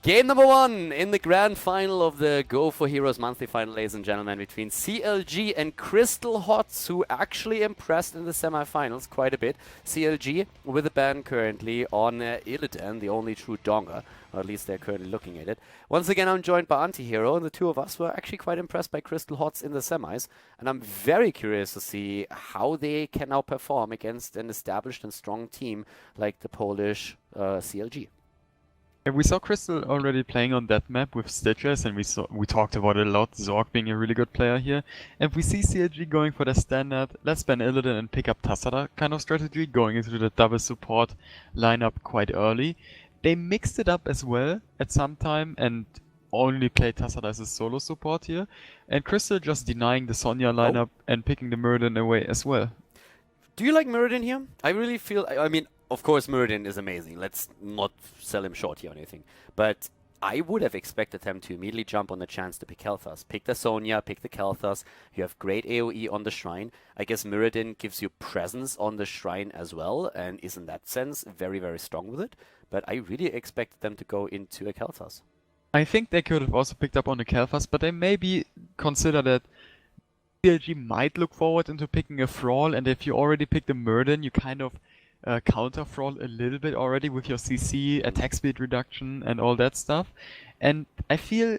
Game number 1 in the grand final of the Go4Heroes Monthly Final, ladies and gentlemen, between CLG and Crystal Hots, who actually impressed in the semifinals quite a bit. CLG with a ban currently on Illidan, the only true Donger, or at least they're currently looking at it. Once again, I'm joined by AntiHero, and the two of us were actually quite impressed by Crystal Hots in the semis, and I'm very curious to see how they can now perform against an established and strong team like the Polish CLG. Yeah, we saw Crystal already playing on that map with Stitches, and we talked about it a lot, Zorg being a really good player here. And we see CLG going for the standard, let's ban Illidan and pick up Tassada kind of strategy, going into the double support lineup quite early. They mixed it up as well at some time and only played Tassada as a solo support here. And Crystal just denying the Sonya lineup and picking the Muradin away as well. Do you like Muradin here? I really feel, I mean, of course, Muradin is amazing. Let's not sell him short here or anything. But I would have expected them to immediately jump on the chance to pick Kel'Thas. Pick the Sonya, pick the Kel'Thas. You have great AoE on the Shrine. I guess Muradin gives you presence on the Shrine as well, and is in that sense very, very strong with it. But I really expected them to go into a Kel'Thas. I think they could have also picked up on the Kel'Thas, but they maybe consider that CLG might look forward into picking a Thrall, and if you already picked a Muradin, you kind of counter Thrall a little bit already with your CC, attack speed reduction, and all that stuff. And I feel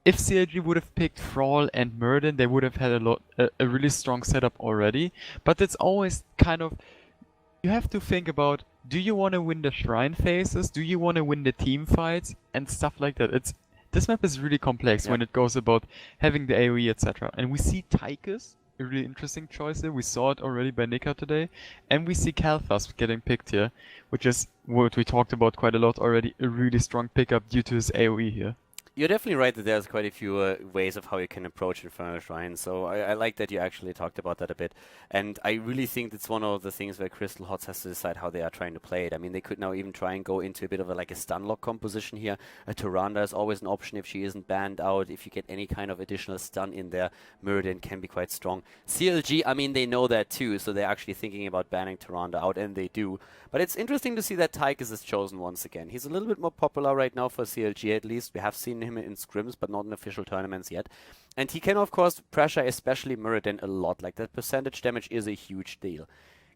if CLG would have picked Thrall and Muradin, they would have had a really strong setup already. But it's always kind of, you have to think about, do you want to win the Shrine phases? Do you want to win the team fights? And stuff like that. This map is really complex when it goes about having the AoE, etc. And we see Tychus, a really interesting choice there. We saw it already by Nika today. And we see Kel'Thas getting picked here, which is what we talked about quite a lot already, a really strong pickup due to his AoE here. You're definitely right that there's quite a few ways of how you can approach Infernal Shrine, so I like that you actually talked about that a bit. And I really think it's one of the things where Crystal Hots has to decide how they are trying to play it. I mean, they could now even try and go into a bit of a stun lock composition here. A Tyrande is always an option if she isn't banned out. If you get any kind of additional stun in there, Muradin can be quite strong. CLG, I mean, they know that too, so they're actually thinking about banning Tyrande out, and they do. But it's interesting to see that Tychus is chosen once again. He's a little bit more popular right now for CLG at least. We have seen him in scrims, but not in official tournaments yet. And he can, of course, pressure especially Muradin a lot. Like, that percentage damage is a huge deal.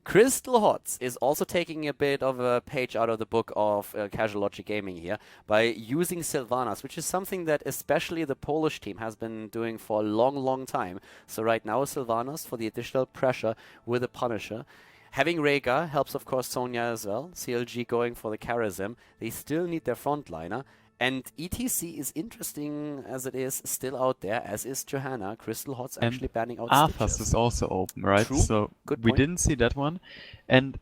Crystal Hots is also taking a bit of a page out of the book of Casual Logic Gaming here by using Sylvanas, which is something that especially the Polish team has been doing for a long, long time. So right now Sylvanas for the additional pressure with a Punisher. Having Rhaegar helps, of course, Sonya as well. CLG going for the Karazim. They still need their frontliner. And ETC is interesting as it is still out there, as is Johanna. Crystal Hots actually banning out Arthas Stitches. is also open, right? True. So Good we point. didn't see that one. And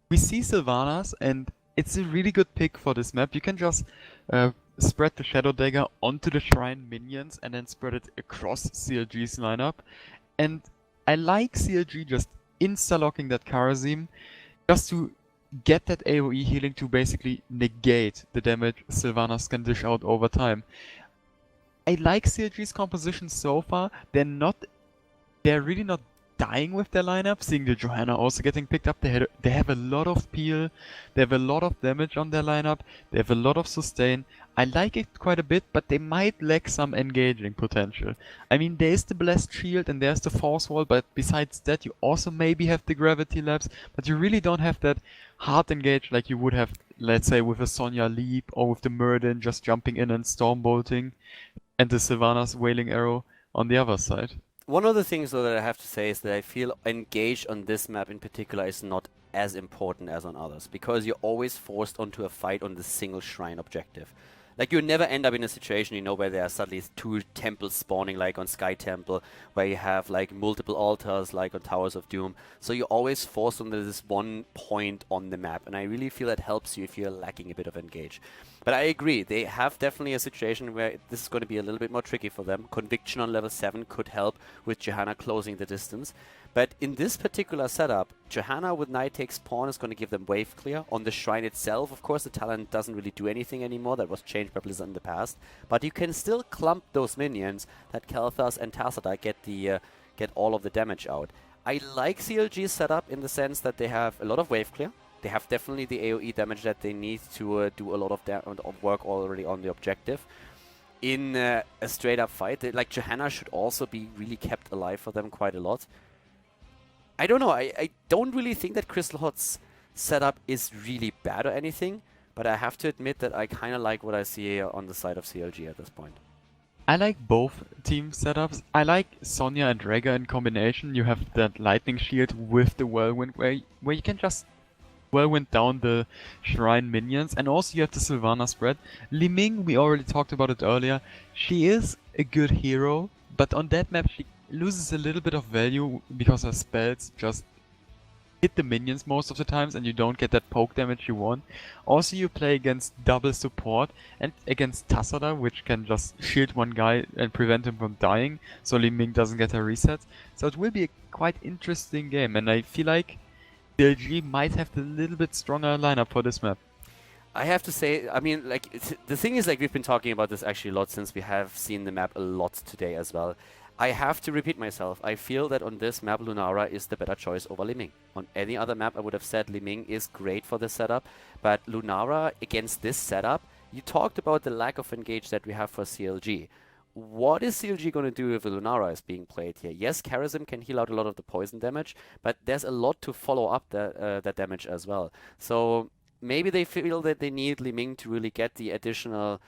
we see Sylvanas, and it's a really good pick for this map. You can just spread the Shadow Dagger onto the Shrine minions and then spread it across CLG's lineup. And I like CLG just insta-locking that Karazim just to get that AoE healing to basically negate the damage Sylvanas can dish out over time. I like CLG's composition so far. They're really not dying with their lineup, seeing the Johanna also getting picked up. They have a lot of peel, they have a lot of damage on their lineup, they have a lot of sustain. I like it quite a bit, but they might lack some engaging potential. I mean, there's the Blessed Shield and there's the Force Wall, but besides that you also maybe have the Gravity Labs, but you really don't have that hard engage like you would have, let's say, with a Sonya Leap or with the Muradin just jumping in and Stormbolting and the Sylvanas Wailing Arrow on the other side. One of the things, though, that I have to say is that I feel engage on this map in particular is not as important as on others, because you're always forced onto a fight on the single shrine objective. Like, you never end up in a situation, where there are suddenly 2 temples spawning, like on Sky Temple, where you have, multiple altars, like on Towers of Doom. So you're always forced on this one point on the map, and I really feel that helps you if you're lacking a bit of engage. But I agree, they have definitely a situation where this is going to be a little bit more tricky for them. Conviction on level 7 could help with Johanna closing the distance. But in this particular setup, Johanna with Knight takes pawn is going to give them wave clear. On the Shrine itself, of course, the talent doesn't really do anything anymore. That was changed by Blizzard in the past. But you can still clump those minions that Kel'Thas and Tassada get all of the damage out. I like CLG's setup in the sense that they have a lot of wave clear. They have definitely the AoE damage that they need to do a lot of work already on the objective. In a straight-up fight, like Johanna should also be really kept alive for them quite a lot. I don't know, I don't really think that Crystal Hot's setup is really bad or anything, but I have to admit that I kind of like what I see on the side of CLG at this point. I like both team setups. I like Sonya and Rega in combination. You have that lightning shield with the whirlwind where you can just whirlwind down the shrine minions, and also you have the Sylvana spread. Li Ming, we already talked about it earlier. She is a good hero, but on that map she loses a little bit of value because her spells just hit the minions most of the times and you don't get that poke damage you want. Also you play against double support and against Tassadar, which can just shield one guy and prevent him from dying, so Li Ming doesn't get her resets. So it will be a quite interesting game, and I feel like CLG might have the little bit stronger lineup for this map. I have to say, I mean, like, the thing is, like, we've been talking about this actually a lot since we have seen the map a lot today as well. I have to repeat myself. I feel that on this map, Lunara is the better choice over Li Ming. On any other map, I would have said Li Ming is great for this setup, but Lunara against this setup, you talked about the lack of engage that we have for CLG. What is CLG going to do if Lunara is being played here? Yes, Charism can heal out a lot of the poison damage, but there's a lot to follow up that damage as well. So maybe they feel that they need Li Ming to really get the additional...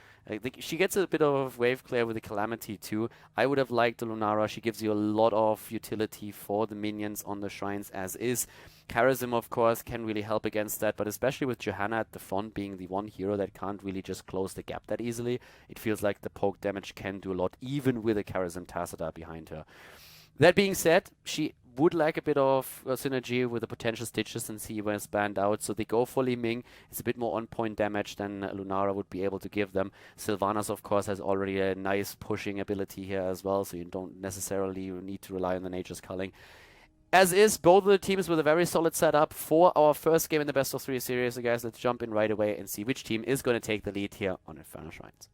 she gets a bit of wave clear with the Calamity too. I would have liked the Lunara. She gives you a lot of utility for the minions on the shrines as is. Charism, of course, can really help against that, but especially with Johanna at the front being the one hero that can't really just close the gap that easily, it feels like the poke damage can do a lot, even with a Charism Tassadar behind her. That being said, she would like a bit of synergy with the potential Stitches and see when it's banned out, so they go for Li Ming. It's a bit more on-point damage than Lunara would be able to give them. Sylvanas, of course, has already a nice pushing ability here as well, so you don't necessarily need to rely on the Nature's Culling. As is, both of the teams with a very solid setup for our first game in the best of 3 series. So guys, let's jump in right away and see which team is going to take the lead here on Infernal Shrines.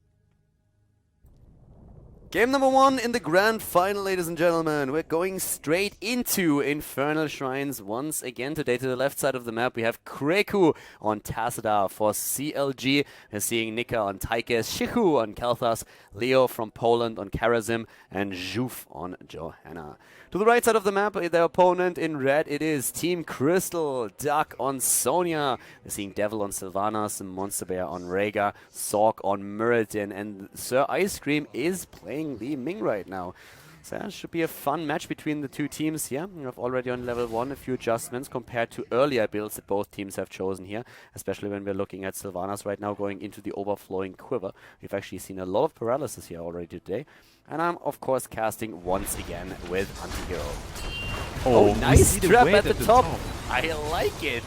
Game number 1 in the grand final, ladies and gentlemen. We're going straight into Infernal Shrines once again. Today to the left side of the map we have Kreku on Tassadar for CLG. We're seeing Nika on Taikes, Shihu on Kelthas, Leo from Poland on Charism, and Juf on Johanna. To the right side of the map, their opponent in red, it is Team Crystal, Duck on Sonya. We're seeing Devil on Sylvanas, Monster Bear on Rega, Sork on Muradin, and Sir Ice Cream is playing Li Ming right now. So that should be a fun match between the two teams here. We have already on level 1 a few adjustments compared to earlier builds that both teams have chosen here, especially when we're looking at Sylvanas right now going into the overflowing quiver. We've actually seen a lot of paralysis here already today. And I'm, of course, casting once again with AntiHero. Oh, nice trap at the top. I like it.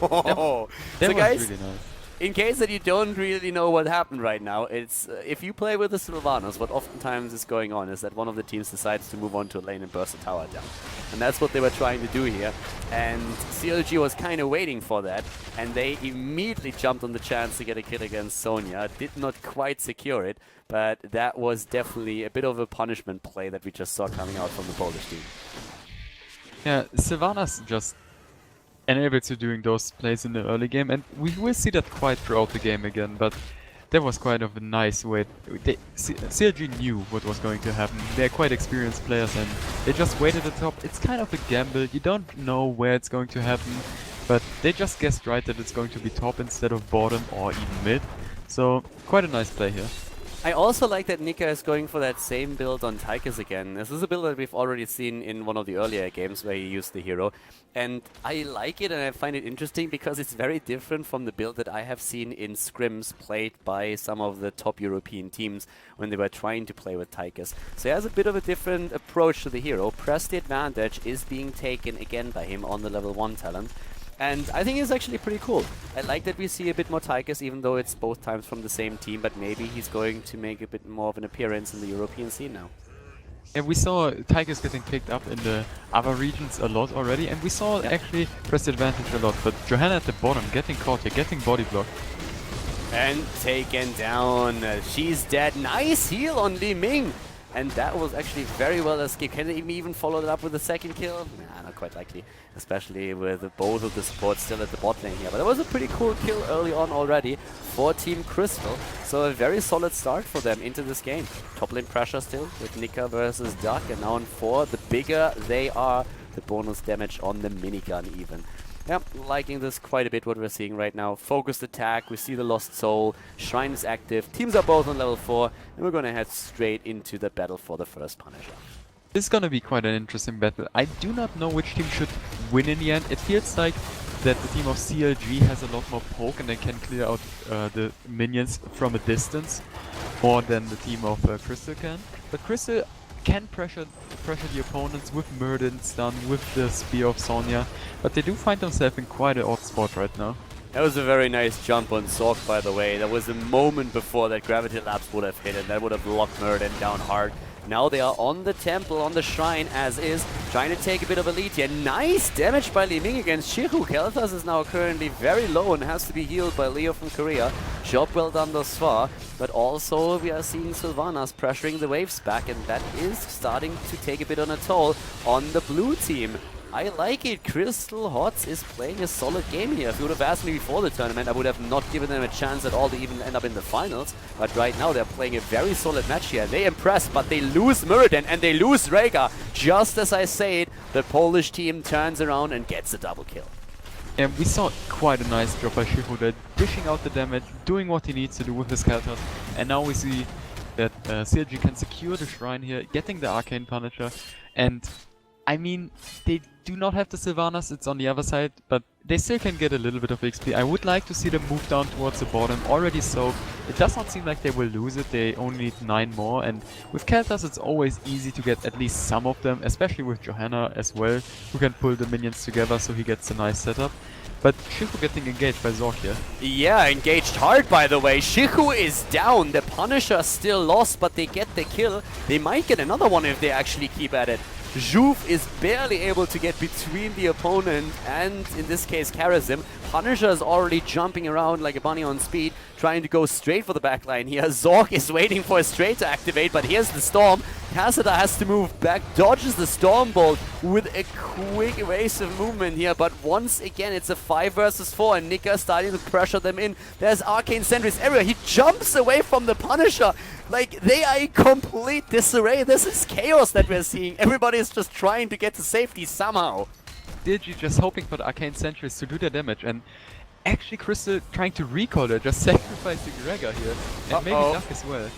Oh. That so was guys, really nice. in case that you don't really know what happened right now, it's if you play with the Sylvanas, what oftentimes is going on is that one of the teams decides to move on to a lane and burst the tower down. And that's what they were trying to do here. And CLG was kind of waiting for that, and they immediately jumped on the chance to get a kill against Sonya. Did not quite secure it, but that was definitely a bit of a punishment play that we just saw coming out from the Polish team. Yeah, Sylvanas just enabled to doing those plays in the early game, and we will see that quite throughout the game again, but that was quite of a nice way. CLG knew what was going to happen. They're quite experienced players and they just waited at the top. It's kind of a gamble, you don't know where it's going to happen, but they just guessed right that it's going to be top instead of bottom or even mid. So quite a nice play here. I also like that Nika is going for that same build on Taikes again. This is a build that we've already seen in one of the earlier games where he used the hero. And I like it and I find it interesting because it's very different from the build that I have seen in scrims played by some of the top European teams when they were trying to play with Taikes. So he has a bit of a different approach to the hero. Press the advantage is being taken again by him on the level 1 talent. And I think it's actually pretty cool. I like that we see a bit more Taikes, even though it's both times from the same team, but maybe he's going to make a bit more of an appearance in the European scene now. Yeah, we saw Taikes getting picked up in the other regions a lot already, and we saw actually press the advantage a lot, but Johanna at the bottom getting caught here, getting body blocked. And taken down. She's dead. Nice heal on Li Ming. And that was actually very well escaped. Can they even follow it up with a second kill? Nah, not quite likely, especially with both of the supports still at the bot lane here. But it was a pretty cool kill early on already for Team Crystal, so a very solid start for them into this game. Top lane pressure still with Nika versus Duck, and now on 4, the bigger they are, the bonus damage on the minigun even. Yep, liking this quite a bit, what we're seeing right now. Focused attack, we see the Lost Soul, Shrine is active, teams are both on level 4, and we're gonna head straight into the battle for the first Punisher. This is gonna be quite an interesting battle. I do not know which team should win in the end. It feels like that the team of CLG has a lot more poke and they can clear out the minions from a distance more than the team of Crystal can. But Crystal can pressure the opponents with Murden stun, with the Spear of Sonya, but they do find themselves in quite an odd spot right now. That was a very nice jump on Zork, by the way. There was a moment before that Gravity Lapse would have hit, and that would have locked Murden down hard. Now they are on the temple, on the shrine as is, trying to take a bit of a lead here. Nice damage by Li Ming against Shihu. Kel'Thas is now currently very low and has to be healed by Leo from Korea. Job well done thus far, but also we are seeing Sylvanas pressuring the waves back, and that is starting to take a bit on a toll on the blue team. I like it. Crystal Hots is playing a solid game here. If you would have asked me before the tournament, I would have not given them a chance at all to even end up in the finals. But right now, they're playing a very solid match here. They impress, but they lose Muradin and they lose Rhaegar. Just as I say it, the Polish team turns around and gets a double kill. And we saw quite a nice job by Shifu there, dishing out the damage, doing what he needs to do with his Kel'Thas. And now we see that CLG can secure the shrine here, getting the Arcane Punisher. And I mean, they do not have the Sylvanas, it's on the other side, but they still can get a little bit of XP. I would like to see them move down towards the bottom already, so it does not seem like they will lose it. They only need 9 more, and with Kel'Thas it's always easy to get at least some of them, especially with Johanna as well, who can pull the minions together so he gets a nice setup. But Shifu getting engaged by Zork here. Yeah, engaged hard, by the way. Shifu is down. The Punisher still lost, but they get the kill. They might get another one if they actually keep at it. Juve is barely able to get between the opponent and, in this case, Karazim. Punisher is already jumping around like a bunny on speed, trying to go straight for the backline here. Zork is waiting for a straight to activate, but here's the Storm. Kassada has to move back, dodges the Storm Bolt with a quick evasive movement here, but once again it's a 5 versus 4 and Nika starting to pressure them in. There's Arcane Sentries everywhere. He jumps away from the Punisher. Like, they are in complete disarray. This is chaos that we're seeing. Everybody is just trying to get to safety somehow. CLG just hoping for the Arcane Sentries to do their damage, and actually Crystal trying to recall it, just sacrificing Rhaegar here, and maybe Duck as well.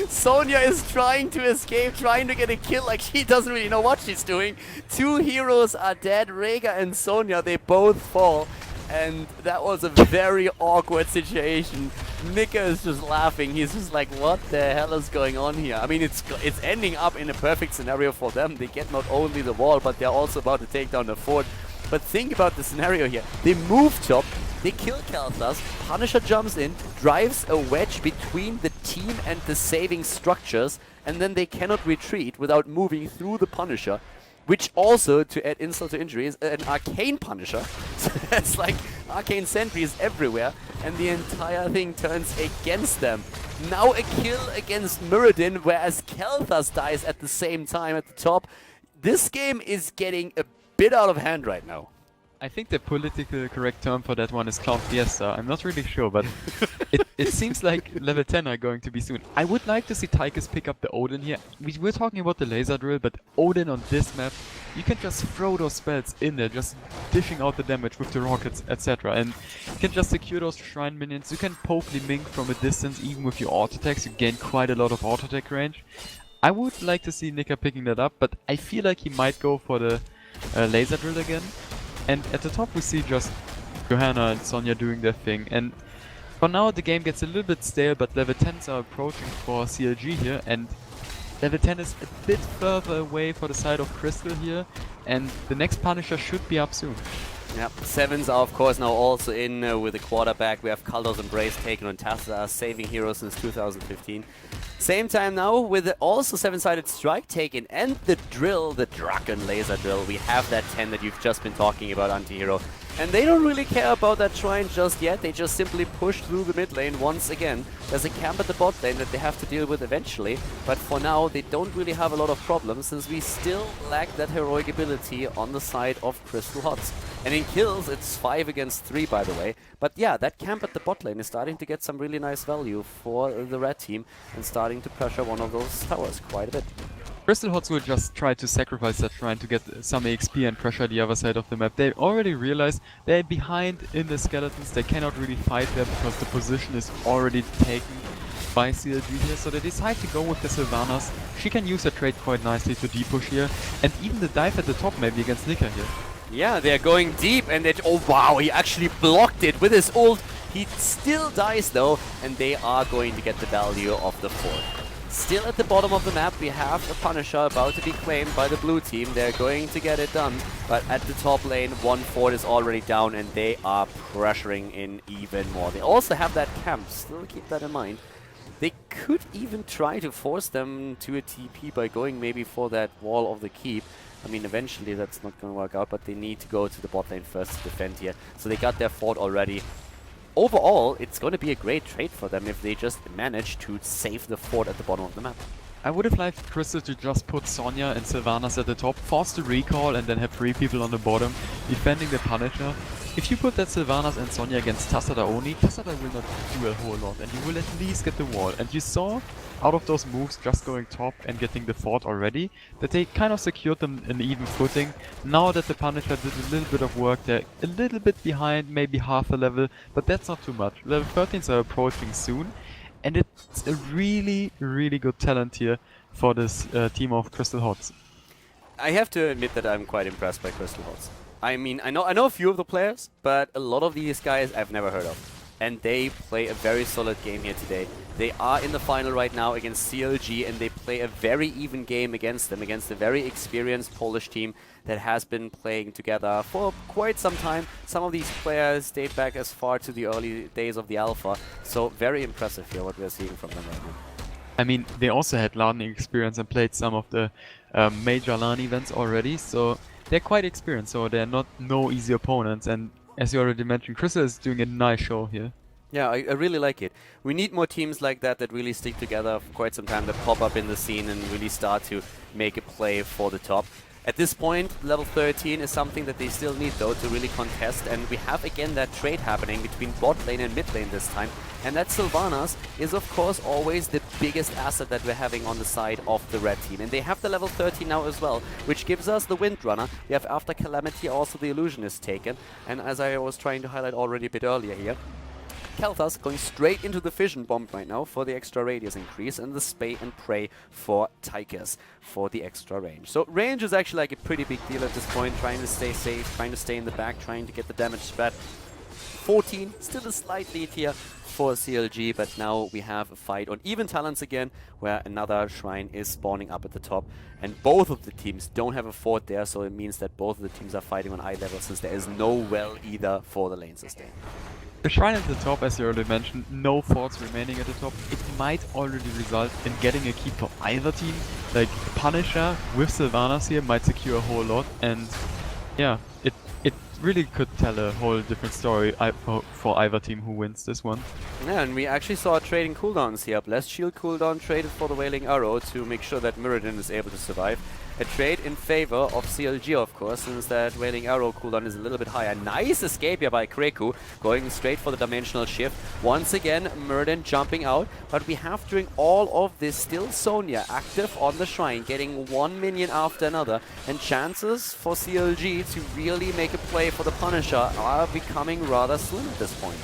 Sonya is trying to escape, trying to get a kill, like she doesn't really know what she's doing. 2 heroes are dead, Rhaegar and Sonya, they both fall. And that was a very awkward situation. Nika is just laughing. He's just like, what the hell is going on here? I mean, it's ending up in a perfect scenario for them. They get not only the wall, but they're also about to take down the fort. But think about the scenario here. They move top, they kill Kel'Thas, Punisher jumps in, drives a wedge between the team and the saving structures, and then they cannot retreat without moving through the Punisher. Which also, to add insult to injury, is an Arcane Punisher. So that's like Arcane Sentries everywhere, and the entire thing turns against them. Now a kill against Muradin, whereas Kel'Thas dies at the same time at the top. This game is getting a bit out of hand right now. I think the political correct term for that one is Clown Fiesta. I'm not really sure, but it seems like level 10 are going to be soon. I would like to see Tychus pick up the Odin here. We were talking about the laser drill, but Odin on this map, you can just throw those spells in there, just dishing out the damage with the rockets, etc. And you can just secure those shrine minions. You can poke Li Ming from a distance, even with your auto attacks. You gain quite a lot of auto attack range. I would like to see Nika picking that up, but I feel like he might go for the laser drill again. And at the top we see just Johanna and Sonya doing their thing, and for now the game gets a little bit stale, but level 10s are approaching for CLG here, and level 10 is a bit further away for the side of Crystal here, and the next Punisher should be up soon. Yep, 7s are of course now also in with the quarterback. We have Khaldor's Embrace taken on Tassa, saving heroes since 2015. Same time now with the also 7-sided strike taken and the drill, the Draken laser drill. We have that 10 that you've just been talking about, AntiHero. And they don't really care about that shrine just yet. They just simply push through the mid lane once again. There's a camp at the bot lane that they have to deal with eventually. But for now, they don't really have a lot of problems since we still lack that heroic ability on the side of Crystal Hots. And in kills, it's 5 against 3, by the way. But yeah, that camp at the bot lane is starting to get some really nice value for the red team and starting to pressure one of those towers quite a bit. Crystal Hots will just try to sacrifice that shrine to get some XP and pressure the other side of the map. They already realized they're behind in the skeletons, they cannot really fight there because the position is already taken by CLG here, so they decide to go with the Sylvanas. She can use her trade quite nicely to deep-push here, and even the dive at the top maybe against Nika here. Yeah, they're going deep and they... Oh wow, he actually blocked it with his ult. He still dies though, and they are going to get the value of the fort. Still at the bottom of the map, we have a Punisher about to be claimed by the blue team. They're going to get it done, but at the top lane, one fort is already down and they are pressuring in even more. They also have that camp, still keep that in mind. They could even try to force them to a TP by going maybe for that wall of the keep. I mean, eventually that's not going to work out, but they need to go to the bot lane first to defend here. So they got their fort already. Overall, it's going to be a great trade for them if they just manage to save the fort at the bottom of the map. I would have liked Crystal to just put Sonya and Sylvanas at the top, force the recall and then have 3 people on the bottom defending the Punisher. If you put that Sylvanas and Sonya against Tassadar only, Tassadar will not do a whole lot and you will at least get the wall. And you saw, out of those moves, just going top and getting the fort already, that they kind of secured them an even footing. Now that the Punisher did a little bit of work, they're a little bit behind, maybe half a level, but that's not too much. Level 13s are approaching soon, and it's a really, really good talent here for this team of Crystal Hots. I have to admit that I'm quite impressed by Crystal Hots. I mean, I know a few of the players, but a lot of these guys I've never heard of. And they play a very solid game here today. They are in the final right now against CLG, and they play a very even game against them, against a very experienced Polish team that has been playing together for quite some time. Some of these players date back as far to the early days of the Alpha, so very impressive here what we're seeing from them right now. I mean, they also had LAN experience and played some of the major LAN events already, so they're quite experienced, so they're not no easy opponents, and as you already mentioned, Crystal is doing a nice show here. Yeah, I really like it. We need more teams like that that really stick together for quite some time, that pop up in the scene and really start to make a play for the top. At this point, level 13 is something that they still need though to really contest, and we have again that trade happening between bot lane and mid lane this time. And that Sylvanas is of course always the biggest asset that we're having on the side of the red team. And they have the level 13 now as well, which gives us the Windrunner. We have after Calamity also the Illusionist taken, and as I was trying to highlight already a bit earlier here, Kel'Thas going straight into the Fission Bomb right now for the extra radius increase, and the Spay and Pray for Tychus for the extra range. So range is actually like a pretty big deal at this point, trying to stay safe, trying to stay in the back, trying to get the damage spread. 14, still a slight lead here for CLG, but now we have a fight on even talents again, where another shrine is spawning up at the top, and both of the teams don't have a fort there, so it means that both of the teams are fighting on eye level, since there is no well either for the lane sustain. The shrine at the top, as you already mentioned, no forts remaining at the top. It might already result in getting a keep for either team. Like Punisher with Sylvanas here might secure a whole lot, and yeah, it really could tell a whole different story for either team who wins this one. Yeah, and we actually saw trading cooldowns here. Blessed Shield cooldown traded for the Wailing Arrow to make sure that Mirrodin is able to survive. A trade in favor of CLG, of course, since that Wailing Arrow cooldown is a little bit higher. Nice escape here by Kreku, going straight for the dimensional shift. Once again, Mirrodin jumping out, but we have during all of this still Sonya active on the shrine, getting one minion after another, and chances for CLG to really make a play for the Punisher are becoming rather slim at this point.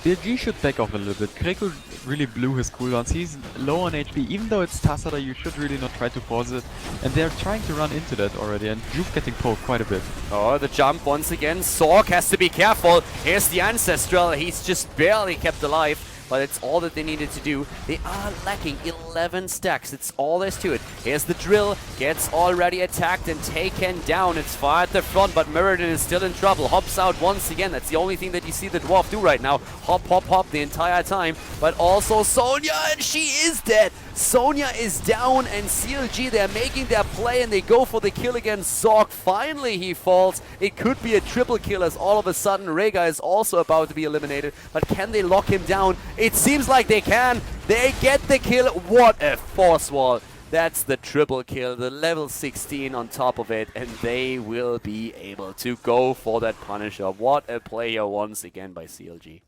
CLG should back off a little bit. Kreku really blew his cooldowns. He's low on HP. Even though it's Tassadar, you should really not try to force it. And they're trying to run into that already, and Juke getting poked quite a bit. Oh, the jump once again. Sork has to be careful. Here's the Ancestral. He's just barely kept alive but it's all that they needed to do. They are lacking 11 stacks. It's all there's to it. Here's the drill. Gets already attacked and taken down. It's far at the front, but Meriden is still in trouble. Hops out once again. That's the only thing that you see the Dwarf do right now. Hop, hop, hop the entire time. But also Sonya, and she is dead. Sonya is down, and CLG, they're making their play, and they go for the kill against Zorg. Finally, he falls. It could be a triple kill, as all of a sudden Rega is also about to be eliminated. But can they lock him down? It seems like they can. They get the kill. What a force wall. That's the triple kill, the level 16 on top of it, and they will be able to go for that Punisher. What a player once again by CLG.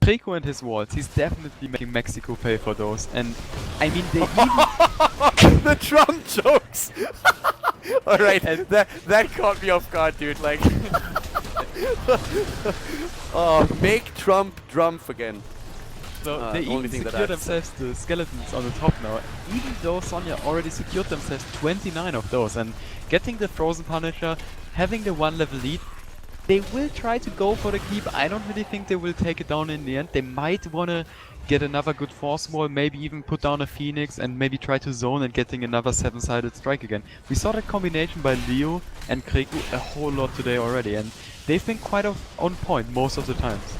Rico and his walls, he's definitely making Mexico pay for those, and I mean they even... The Trump jokes! Alright, that caught me off guard, dude, like... Oh, make Trump Trump again. So they even secure themselves the skeletons on the top now, even though Sonya already secured themselves 29 of those, and getting the Frozen Punisher, having the 1 level lead, they will try to go for the keep. I don't really think they will take it down in the end. They might want to get another good force wall, maybe even put down a Phoenix and maybe try to zone and getting another 7-sided strike again. We saw that combination by Leo and Kreku a whole lot today already, and they've been quite on point most of the times.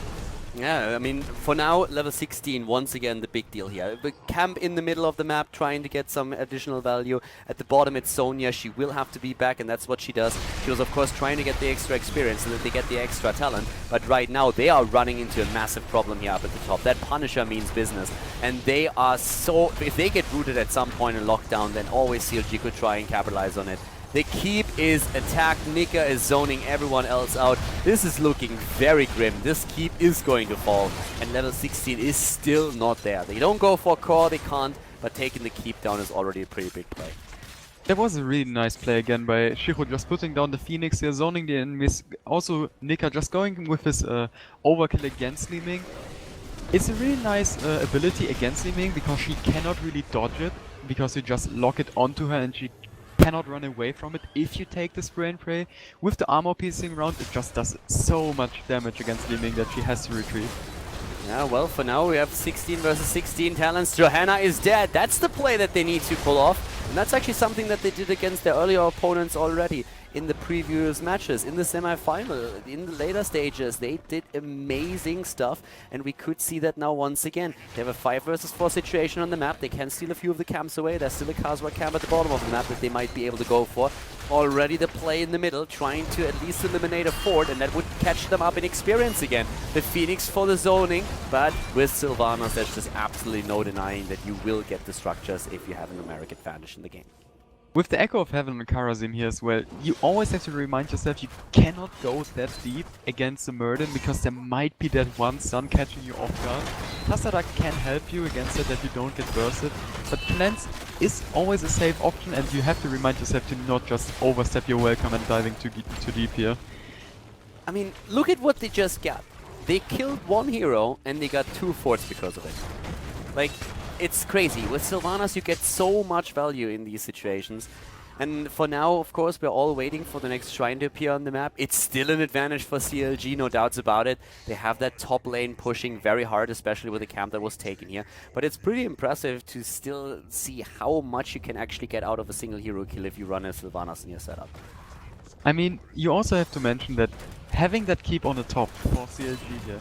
Yeah, I mean, for now, level 16, once again, the big deal here. The camp in the middle of the map, trying to get some additional value. At the bottom, it's Sonya. She will have to be back, and that's what she does. She was, of course, trying to get the extra experience so that they get the extra talent. But right now, they are running into a massive problem here up at the top. That Punisher means business. And they are so... If they get rooted at some point in lockdown, then always CLG could try and capitalize on it. The keep is attacked. Nika is zoning everyone else out. This is looking very grim. This keep is going to fall. And level 16 is still not there. They don't go for core, they can't. But taking the keep down is already a pretty big play. That was a really nice play again by Shiro, just putting down the Phoenix here, zoning the enemies. Also, Nika just going with his overkill against Li Ming. It's a really nice ability against Li Ming because she cannot really dodge it. Because you just lock it onto her and she cannot run away from it if you take the spray and pray. With the armor piercing round, it just does so much damage against Li Ming that she has to retreat. Yeah, well, for now we have 16 versus 16 talents. Johanna is dead. That's the play that they need to pull off. And that's actually something that they did against their earlier opponents already in the previous matches, in the semi-final, in the later stages. They did amazing stuff, and we could see that now once again. They have a 5 versus 4 situation on the map. They can steal a few of the camps away. There's still a Khaldor camp at the bottom of the map that they might be able to go for. Already the play in the middle, trying to at least eliminate a fort, and that would catch them up in experience again. The Phoenix for the zoning, but with Sylvanas, there's just absolutely no denying that you will get the structures if you have a numeric advantage in the game. With the Echo of Heaven and Karazim here as well, you always have to remind yourself you cannot go that deep against the Murden because there might be that one stun catching you off guard. Tassadak can help you against it, that you don't get bursted, but Cleanse is always a safe option and you have to remind yourself to not just overstep your welcome and diving too deep here. I mean, look at what they just got. They killed 1 hero and they got 2 forts because of it. Like, it's crazy. With Sylvanas, you get so much value in these situations. And for now, of course, we're all waiting for the next shrine to appear on the map. It's still an advantage for CLG, no doubts about it. They have that top lane pushing very hard, especially with the camp that was taken here. But it's pretty impressive to still see how much you can actually get out of a single hero kill if you run a Sylvanas in your setup. I mean, you also have to mention that having that keep on the top for CLG here,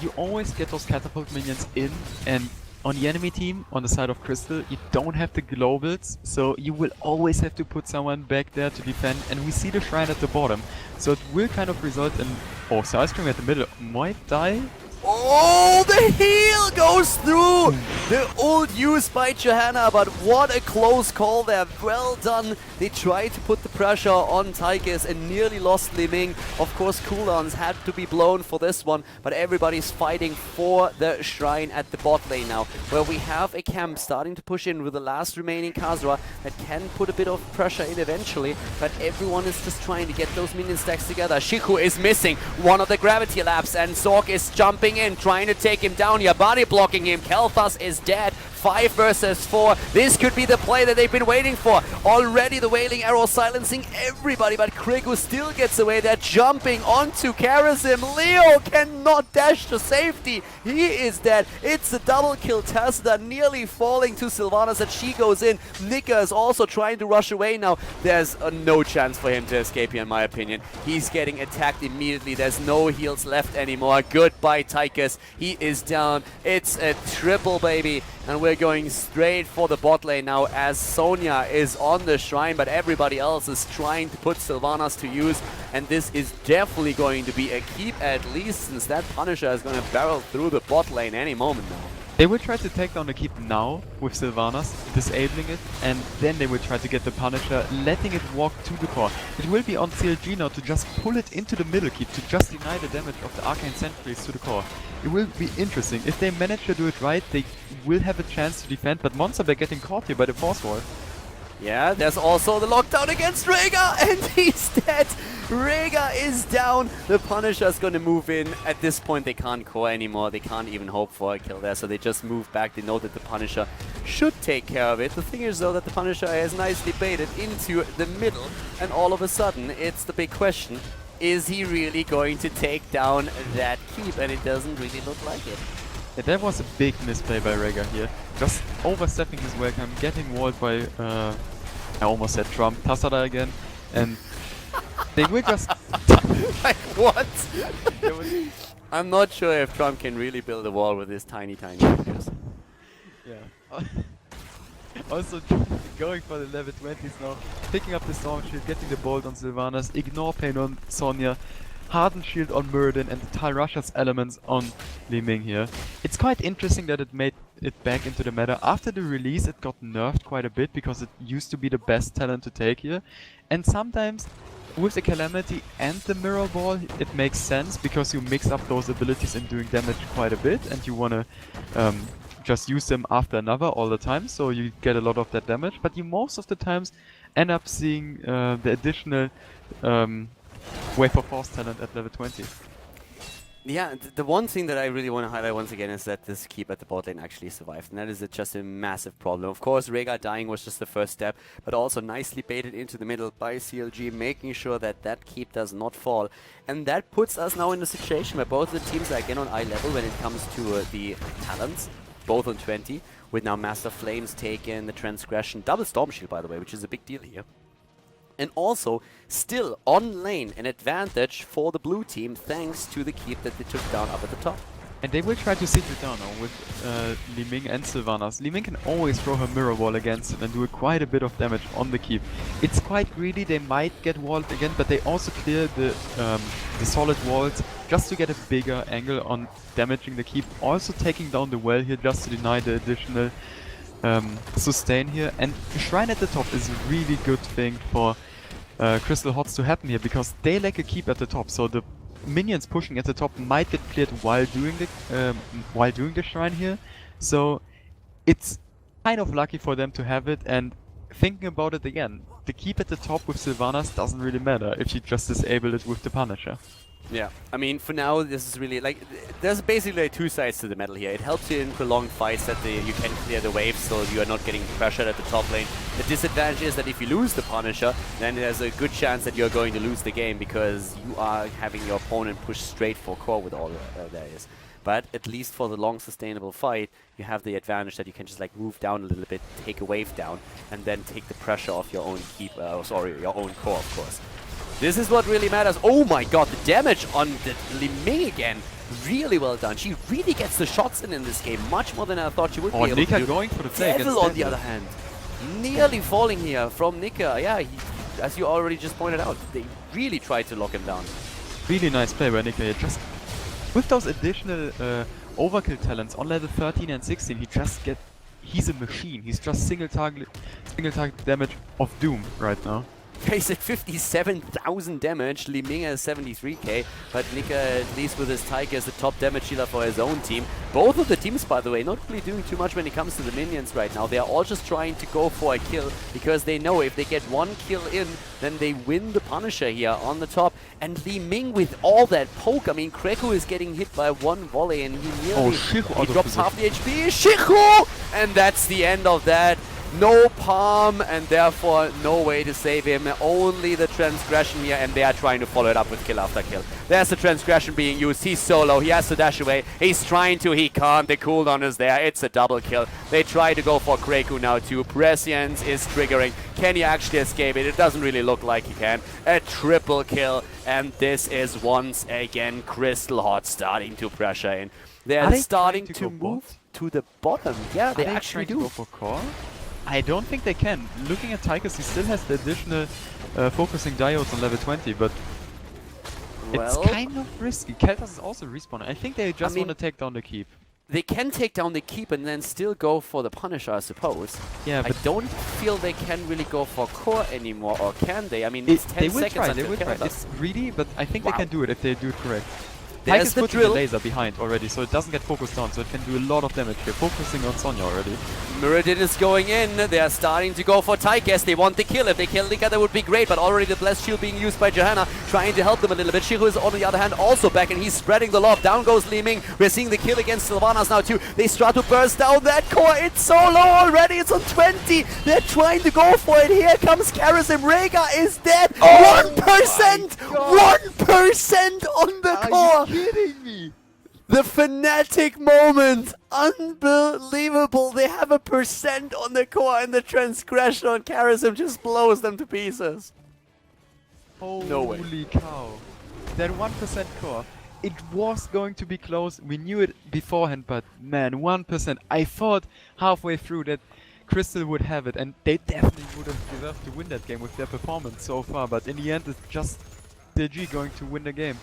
you always get those catapult minions in, and on the enemy team, on the side of Crystal, you don't have the globals, so you will always have to put someone back there to defend, and we see the shrine at the bottom, so it will kind of result in... Oh, Sidestream at the middle might die? Oh, the heal goes through! The ult used by Johanna, but what a close call there. Well done. They tried to put the pressure on Tychus and nearly lost Li Ming. Of course, cooldowns had to be blown for this one, but everybody's fighting for the shrine at the bot lane now, where we have a camp starting to push in with the last remaining Khazra that can put a bit of pressure in eventually, but everyone is just trying to get those minion stacks together. Shiku is missing one of the gravity labs, and Zorg is jumping in, trying to take him down here. Body block blocking him. Kel'Thas is dead. 5 versus 4. This could be the play that they've been waiting for. Already the Wailing Arrow silencing everybody, but Krigu still gets away. They're jumping onto Karazim. Leo cannot dash to safety. He is dead. It's a double kill. Tasda nearly falling to Sylvanas as she goes in. Nika is also trying to rush away now. There's no chance for him to escape here, in my opinion. He's getting attacked immediately. There's no heals left anymore. Goodbye, Tychus. He is down. It's a triple, baby. And we're going straight for the bot lane now as Sonya is on the shrine, but everybody else is trying to put Sylvanas to use. And this is definitely going to be a keep, at least since that Punisher is going to barrel through the bot lane any moment now. They will try to take down the keep now with Sylvanas, disabling it, and then they will try to get the Punisher, letting it walk to the core. It will be on CLG now to just pull it into the middle keep, to just deny the damage of the Arcane Sentries to the core. It will be interesting. If they manage to do it right, they will have a chance to defend, but Monster Bear getting caught here by the force wall. Yeah, there's also the lockdown against Rhaegar, and he's dead. Rhaegar is down. The Punisher's going to move in. At this point, they can't core anymore. They can't even hope for a kill there, so they just move back. They know that the Punisher should take care of it. The thing is, though, that the Punisher is nicely baited into the middle, and all of a sudden, it's the big question. Is he really going to take down that keep? And it doesn't really look like it. Yeah, that was a big misplay by Rhaegar here. Just overstepping his welcome, getting walled by, I almost said Trump, Tasada again, and they will just... Like, what? I'm not sure if Trump can really build a wall with his tiny fingers. Yeah. Also going for the level 20s now, picking up the Storm Shield, getting the Bolt on Sylvanas, Ignore Pain on Sonya, Hardened Shield on Muradin, and the Tyrasha's elements on Li Ming here. It's quite interesting that it made it back into the meta. After the release it got nerfed quite a bit because it used to be the best talent to take here. And sometimes with the Calamity and the Mirror Ball it makes sense because you mix up those abilities in doing damage quite a bit and you wanna just use them after another all the time, so you get a lot of that damage, but you most of the times end up seeing the additional Wave of Force talent at level 20. Yeah, the one thing that I really want to highlight once again is that this keep at the bot lane actually survived, and that is just a massive problem. Of course, Rhaegar dying was just the first step, but also nicely baited into the middle by CLG, making sure that that keep does not fall. And that puts us now in a situation where both the teams are again on eye level when it comes to the talents, both on 20, with now Master Flames taken, the Transgression, double Storm Shield by the way, which is a big deal here. And also, still on lane, an advantage for the blue team thanks to the keep that they took down up at the top. And they will try to sit it down now with Li Ming and Sylvanas. Li Ming can always throw her Mirror Wall against it and do quite a bit of damage on the keep. It's quite greedy, they might get walled again, but they also clear the solid walls just to get a bigger angle on damaging the keep. Also taking down the well here just to deny the additional sustain here. And the Shrine at the top is a really good thing for Crystal Hots to happen here, because they lack a keep at the top, so the minions pushing at the top might get cleared while doing the shrine here. So it's kind of lucky for them to have it, and thinking about it again, the keep at the top with Sylvanas doesn't really matter if you just disable it with the Punisher. Yeah, I mean, for now, this is really, like, there's basically two sides to the metal here. It helps you in prolonged fights that you can clear the waves, so you are not getting pressured at the top lane. The disadvantage is that if you lose the Punisher, then there's a good chance that you're going to lose the game, because you are having your opponent push straight for core with all there is. But at least for the long sustainable fight, you have the advantage that you can just like move down a little bit, take a wave down, and then take the pressure off your own your own core, of course. This is what really matters. Oh my god, the damage on the Li Ming again. Really well done. She really gets the shots in this game, much more than I thought she would be able Nika to do. going for the play. Devil, on the other hand, nearly falling here from Nika. Yeah, as you already just pointed out, they really tried to lock him down. Really nice play by Nika here. Just with those additional overkill talents on level 13 and 16, he's a machine. He's just single target damage of doom right now. He's at 57,000 damage. Li Ming has 73k, but Nika, at least with his Tiger, is the top damage dealer for his own team. Both of the teams, by the way, not really doing too much when it comes to the minions right now. They are all just trying to go for a kill, because they know if they get one kill in, then they win the Punisher here on the top. And Li Ming with all that poke, I mean, Kreku is getting hit by one volley, and he nearly he drops half the HP. Shichu! And that's the end of that. No palm, and therefore no way to save him. Only the transgression here, and they are trying to follow it up with kill after kill. There's the transgression being used. He's solo. He has to dash away. He's trying to. He can't. The cooldown is there. It's a double kill. They try to go for Kreku now too. Prescience is triggering. Can he actually escape it? It doesn't really look like he can. A triple kill, and this is once again Crystal Hot starting to pressure in. They're starting to move to the bottom. Yeah, they actually do. Go for core? I don't think they can. Looking at Tychus, he still has the additional focusing diodes on level 20, but it's kind of risky. Keltas is also respawning. I think they just want to take down the keep. They can take down the keep and then still go for the Punisher, I suppose. Yeah, but I don't feel they can really go for core anymore, or can they? I mean, it's 10 seconds. They will try. It's greedy, but I think they can do it if they do it correct. There's the drill. The laser behind already, so it doesn't get focused on, so it can do a lot of damage here. Focusing on Sonya already. Muradin is going in. They are starting to go for Tychus. They want the kill. If they kill Nika, that would be great, but already the Blessed Shield being used by Johanna, trying to help them a little bit. Shiru is on the other hand also back, and he's spreading the love. Down goes Li Ming. We're seeing the kill against Sylvanas now too. They start to burst down that core. It's so low already. It's on 20. They're trying to go for it. Here comes Karazim. Rhaegar is dead. 1%! 1% on the core! Are you kidding me? The Fnatic moment! Unbelievable! They have 1% on the core, and the transgression on Karazim just blows them to pieces. No way. Holy cow. That 1% core. It was going to be close. We knew it beforehand, but man, 1%. I thought halfway through that Crystal would have it, and they definitely would have deserved to win that game with their performance so far, but in the end it's just CLG going to win the game.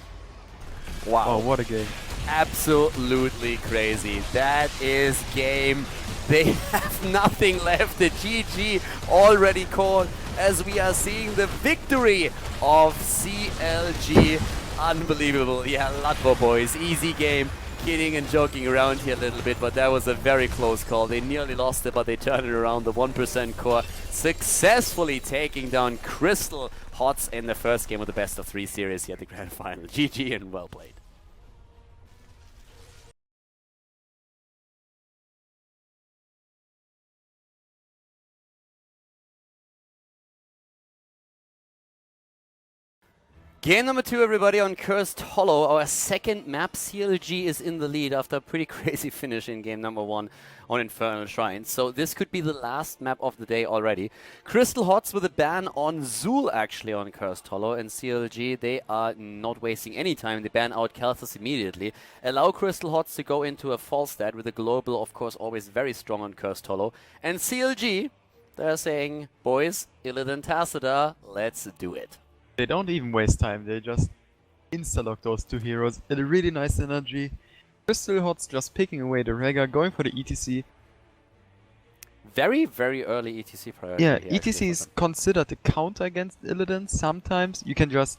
Wow. Oh, what a game. Absolutely crazy. That is game. They have nothing left. The GG already called as we are seeing the victory of CLG. Unbelievable. Yeah, Latvo boys. Easy game. Kidding and joking around here a little bit, but that was a very close call. They nearly lost it, but they turned it around. The 1% core successfully taking down Crystal Hots in the first game of the best of 3 series here at the Grand Final. GG and well played. Game number 2, everybody, on Cursed Hollow. Our second map. CLG is in the lead after a pretty crazy finish in game number 1 on Infernal Shrines. So this could be the last map of the day already. Crystal Hots with a ban on Zul, actually, on Cursed Hollow. And CLG, they are not wasting any time. They ban out Kalthus immediately. Allow Crystal Hots to go into a false stat with a global, of course, always very strong on Cursed Hollow. And CLG, they're saying, boys, Illidan Tacita, let's do it. They don't even waste time, they just insta-lock those 2 heroes. A really nice synergy. Crystal Hots just picking away the Rhaegar, going for the ETC. Very, very early ETC priority. Yeah, ETC is considered a counter against Illidan. Sometimes you can just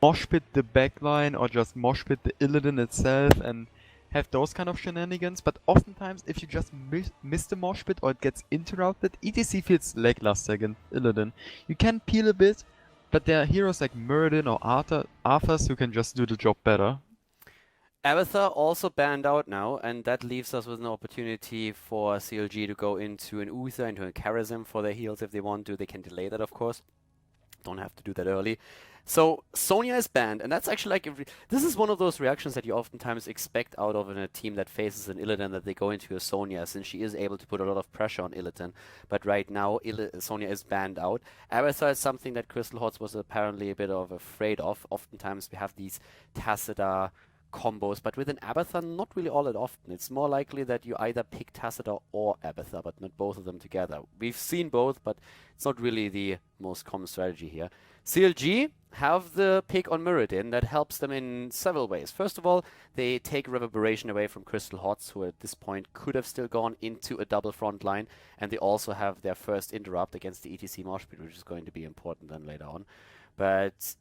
mosh pit the backline or just mosh pit the Illidan itself and have those kind of shenanigans. But oftentimes, if you just miss the mosh pit or it gets interrupted, ETC feels lackluster against Illidan. You can peel a bit, but there are heroes like Muradin or Arthas who can just do the job better. Abathur also banned out now, and that leaves us with an opportunity for CLG to go into an Uther, into a Karazim for their heals if they want to. They can delay that, of course. Don't have to do that early. So Sonya is banned, and that's actually like this is one of those reactions that you oftentimes expect out of a team that faces an Illidan, that they go into a Sonya, since she is able to put a lot of pressure on Illidan. But right now, Sonya is banned out. Abathur is something that Crystal Hots was apparently a bit of afraid of. Oftentimes we have these Tacita combos, but with an Abathur, not really all that often. It's more likely that you either pick Tacita or Abathur, but not both of them together. We've seen both, but it's not really the most common strategy here. CLG have the pick on Muradin that helps them in several ways. First of all, they take Reverberation away from Crystal Hots, who at this point could have still gone into a double front line, and they also have their first interrupt against the ETC Mosh Pit, which is going to be important then later on. But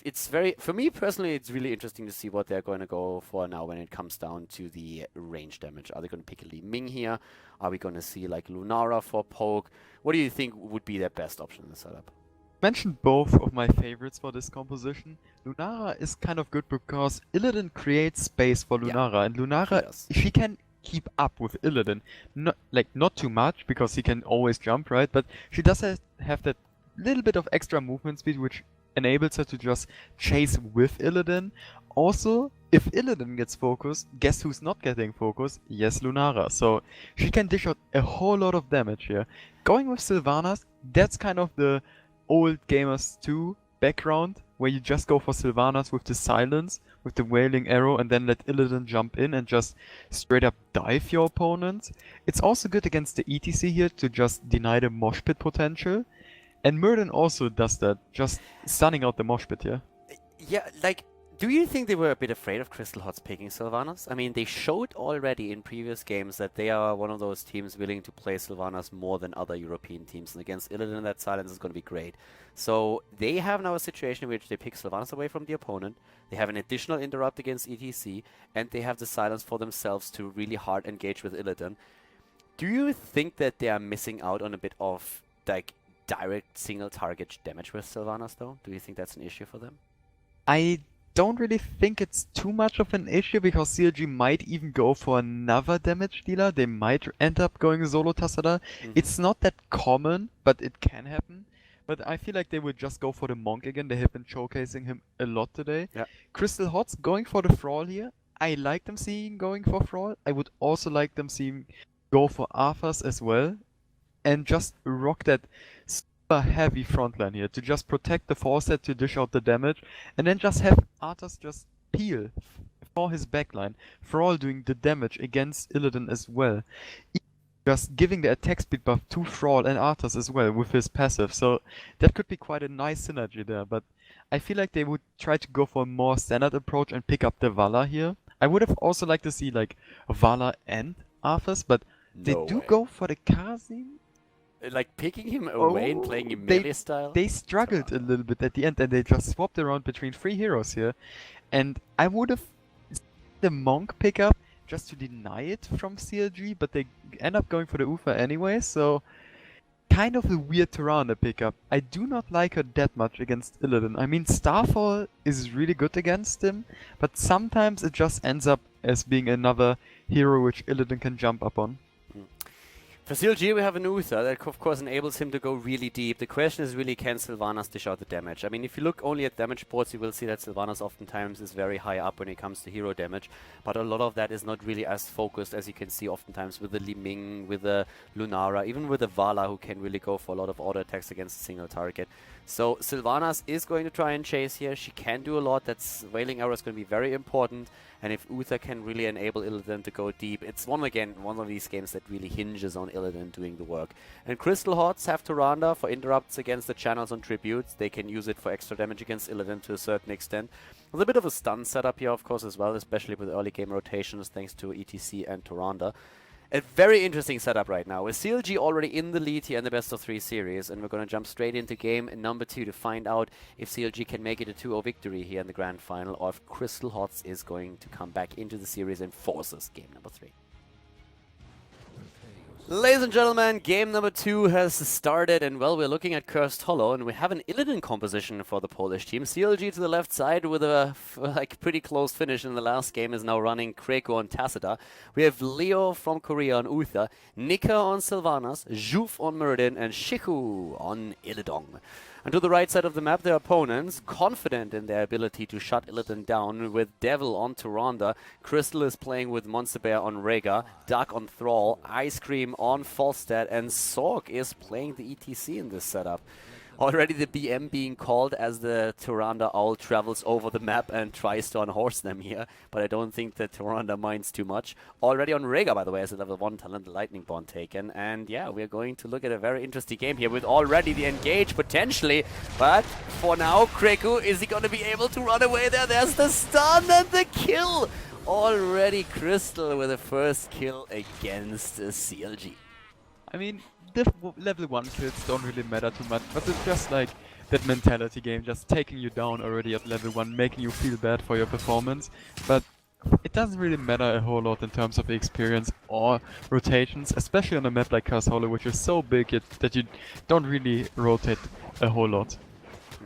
it's for me personally, it's really interesting to see what they're going to go for now when it comes down to the range damage. Are they going to pick Li Ming here? Are we going to see like Lunara for poke? What do you think would be their best option in the setup? Mentioned both of my favorites for this composition. Lunara is kind of good because Illidan creates space for Lunara, and Lunara, she can keep up with Illidan. Not too much, because he can always jump, right? But she does have that little bit of extra movement speed, which enables her to just chase with Illidan. Also, if Illidan gets focused, guess who's not getting focused? Yes, Lunara. So she can dish out a whole lot of damage here. Going with Sylvanas, that's kind of the old Gamers 2 background, where you just go for Sylvanas with the silence, with the Wailing Arrow, and then let Illidan jump in and just straight up dive your opponent. It's also good against the ETC here to just deny the Mosh Pit potential. And Muradin also does that, just stunning out the Mosh Pit here. Yeah, like, do you think they were a bit afraid of Crystal Hots picking Sylvanas? I mean, they showed already in previous games that they are one of those teams willing to play Sylvanas more than other European teams. And against Illidan, that silence is going to be great. So they have now a situation in which they pick Sylvanas away from the opponent. They have an additional interrupt against ETC. And they have the silence for themselves to really hard engage with Illidan. Do you think that they are missing out on a bit of, like, direct single target damage with Sylvanas, though? Do you think that's an issue for them? I don't really think it's too much of an issue, because CLG might even go for another damage dealer. They might end up going solo Tassada. It's not that common, but it can happen. But I feel like they would just go for the Monk again. They have been showcasing him a lot today. Yeah. Crystal Hots going for the Thrall here. I like them seeing going for Thrall. I would also like them seeing go for Arthas as well. And just rock that super heavy frontline here to just protect the forset to dish out the damage, and then just have Arthas just peel for his backline. Thrall doing the damage against Illidan as well. Just giving the attack speed buff to Thrall and Arthas as well with his passive. So that could be quite a nice synergy there, but I feel like they would try to go for a more standard approach and pick up the Vala here. I would have also liked to see like Vala and Arthas, but they do go for the Kazim. Like picking him away and playing him melee style? They struggled a little bit at the end, and they just swapped around between 3 heroes here. And I would have the Monk pickup just to deny it from CLG, but they end up going for the Ufa anyway, so kind of a weird Tyrande pickup. I do not like her that much against Illidan. I mean, Starfall is really good against him, but sometimes it just ends up as being another hero which Illidan can jump up on. For CLG, we have an Uther that, of course, enables him to go really deep. The question is really, can Sylvanas dish out the damage? I mean, if you look only at damage boards, you will see that Sylvanas oftentimes is very high up when it comes to hero damage, but a lot of that is not really as focused as you can see oftentimes with the Li Ming, with the Lunara, even with the Vala, who can really go for a lot of auto attacks against a single target. So Sylvanas is going to try and chase here. She can do a lot. That's Wailing Arrow is going to be very important. And if Uther can really enable Illidan to go deep, it's one of these games that really hinges on Illidan doing the work. And Crystal Hots have Tyrande for interrupts against the channels on tributes. They can use it for extra damage against Illidan to a certain extent. There's a bit of a stun setup here, of course, as well, especially with early game rotations thanks to ETC and Tyrande. A very interesting setup right now, with CLG already in the lead here in the best of 3 series, and we're going to jump straight into game number 2 to find out if CLG can make it a 2-0 victory here in the grand final, or if Crystal Hots is going to come back into the series and forces game number 3. Ladies and gentlemen, game number 2 has started, and well, we're looking at Cursed Hollow, and we have an Illidan composition for the Polish team. CLG to the left side with a pretty close finish in the last game is now running Kreko on Tassada. We have Leo from Korea on Uther, Nika on Sylvanas, Juf on Muradin, and Shiku on Illidong. And to the right side of the map, their opponents, confident in their ability to shut Illidan down, with Devil on Tyrande, Crystal is playing with Monster Bear on Rhaegar, Duck on Thrall, Ice Cream on Falstad, and Sorg is playing the ETC in this setup. Already the BM being called as the Tyrande Owl travels over the map and tries to unhorse them here, but I don't think that Tyrande minds too much. Already on Rega, by the way, as a level 1 talent, the Lightning Bond taken, and yeah, we're going to look at a very interesting game here with already the engage potentially, but for now, Kreku, is he going to be able to run away there? There's the stun and the kill! Already Crystal with the first kill against CLG. I mean, the level 1 kills don't really matter too much, but it's just like that mentality game, just taking you down already at level 1, making you feel bad for your performance. But it doesn't really matter a whole lot in terms of experience or rotations, especially on a map like Khaldor, which is so big that you don't really rotate a whole lot.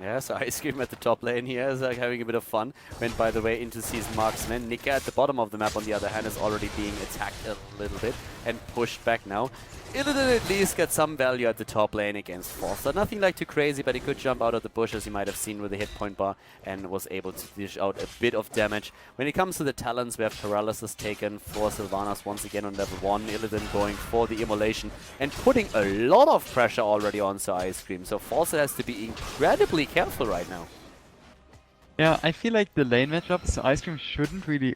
Yeah, so Ice Cream at the top lane here is having a bit of fun. Went, by the way, into Season Marksman. Nika at the bottom of the map, on the other hand, is already being attacked a little bit and pushed back now. Illidan at least got some value at the top lane against Forster. Nothing like too crazy, but he could jump out of the bush, as you might have seen with the hit point bar, and was able to dish out a bit of damage. When it comes to the talents, we have Paralysis taken for Sylvanas once again on level 1. Illidan going for the Immolation and putting a lot of pressure already onto Ice Cream. So Forster has to be incredibly careful right now. Yeah, I feel like the lane matchup, so Ice Cream shouldn't really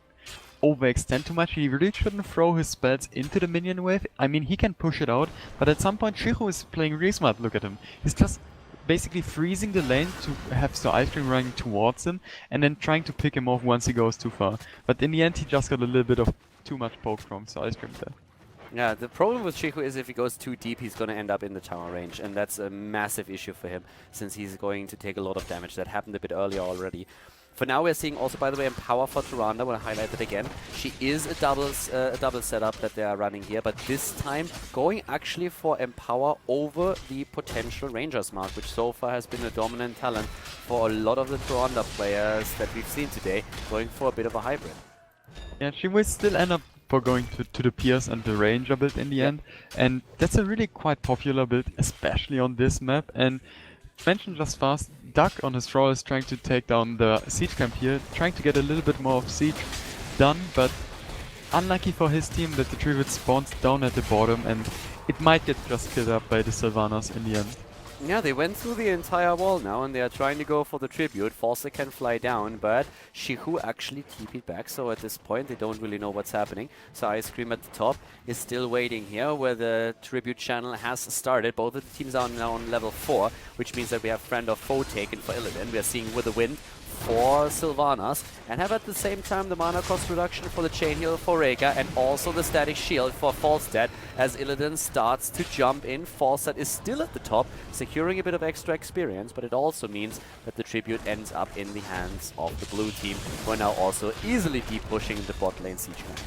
overextend too much. He really shouldn't throw his spells into the minion wave. I mean, he can push it out, but at some point Shihu is playing really smart. Look at him. He's just basically freezing the lane to have the Ice Cream running towards him and then trying to pick him off once he goes too far. But in the end, he just got a little bit of too much poke from the Ice Cream there. Yeah, the problem with Shihu is if he goes too deep, he's going to end up in the tower range, and that's a massive issue for him, since he's going to take a lot of damage. That happened a bit earlier already. For now, we're seeing also, by the way, Empower for Tyrande. I want to highlight it again. She is a double setup that they are running here, but this time going actually for Empower over the potential Rangers mark, which so far has been a dominant talent for a lot of the Tyrande players that we've seen today, going for a bit of a hybrid. Yeah, she will still end up for going to the Pierce and the Ranger build in the end, and that's a really quite popular build, especially on this map. And mention just fast, Duck on his Thrall is trying to take down the siege camp here, trying to get a little bit more of siege done, but unlucky for his team that the Tribute spawns down at the bottom and it might get just killed up by the Sylvanas in the end. Yeah, they went through the entire wall now and they are trying to go for the Tribute. Forster can fly down, but Shihu actually TP'd back, so at this point they don't really know what's happening. So Ice Cream at the top is still waiting here where the Tribute channel has started. Both of the teams are now on level 4, which means that we have Friend or Foe taken for Illidan. We are seeing With the Wind for Sylvanas, and have at the same time the mana cost reduction for the Chain Heal for Rega, and also the Static Shield for Falstad as Illidan starts to jump in. Falstad is still at the top, securing a bit of extra experience, but it also means that the Tribute ends up in the hands of the blue team, who are now also easily deep pushing the bot lane siege camp.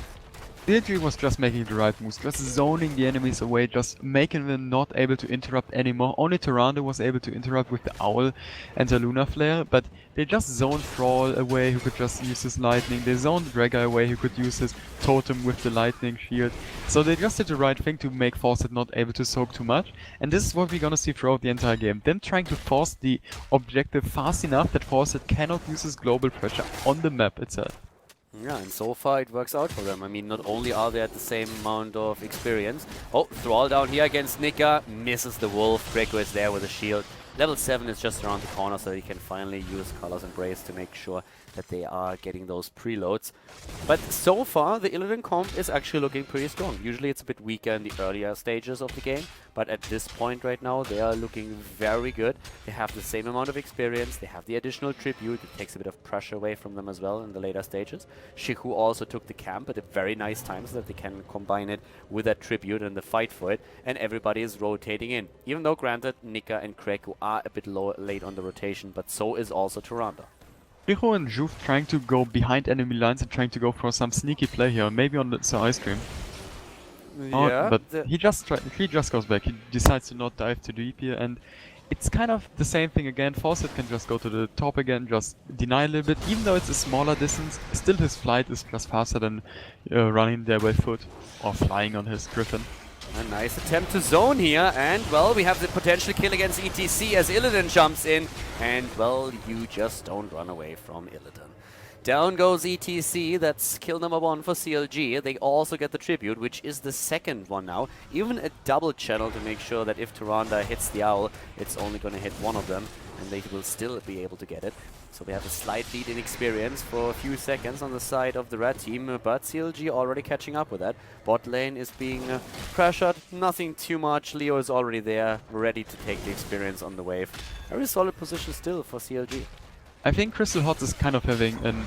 CLG was just making the right moves, just zoning the enemies away, just making them not able to interrupt anymore. Only Tyrande was able to interrupt with the Owl and the Lunar Flare, but they just zoned Thrall away who could just use his Lightning, they zoned Rega away who could use his Totem with the Lightning Shield. So they just did the right thing to make Fawcett not able to soak too much, and this is what we're gonna see throughout the entire game. Them trying to force the objective fast enough that Fawcett cannot use his global pressure on the map itself. Yeah, and so far it works out for them. I mean, not only are they at the same amount of experience. Oh, Thrall down here against Nika, misses the Wolf. Greco is there with a shield. Level 7 is just around the corner, so he can finally use Color's Embrace to make sure that they are getting those preloads. But so far, the Illidan comp is actually looking pretty strong. Usually it's a bit weaker in the earlier stages of the game, but at this point right now, they are looking very good. They have the same amount of experience, they have the additional Tribute, it takes a bit of pressure away from them as well in the later stages. Shihu also took the camp at a very nice time so that they can combine it with that Tribute and the fight for it, and everybody is rotating in. Even though, granted, Nika and Kreku are a bit late on the rotation, but so is also Tyrande. Riho and Juve trying to go behind enemy lines and trying to go for some sneaky play here, maybe on the Ice Cream. Yeah, but he just goes back. He decides to not dive too deep here, and it's kind of the same thing again. Fawcett can just go to the top again, just deny a little bit. Even though it's a smaller distance, still his flight is just faster than running there by foot or flying on his Griffin. A nice attempt to zone here, and well, we have the potential kill against ETC as Illidan jumps in, and well, you just don't run away from Illidan. Down goes ETC, that's kill number 1 for CLG. They also get the tribute, which is the second one now. Even a double channel to make sure that if Tyrande hits the owl, it's only going to hit one of them, and they will still be able to get it. So we have a slight lead in experience for a few seconds on the side of the red team, but CLG already catching up with that. Bot lane is being pressured, nothing too much. Leo is already there, ready to take the experience on the wave. Very solid position still for CLG. I think Crystal Hot is kind of having an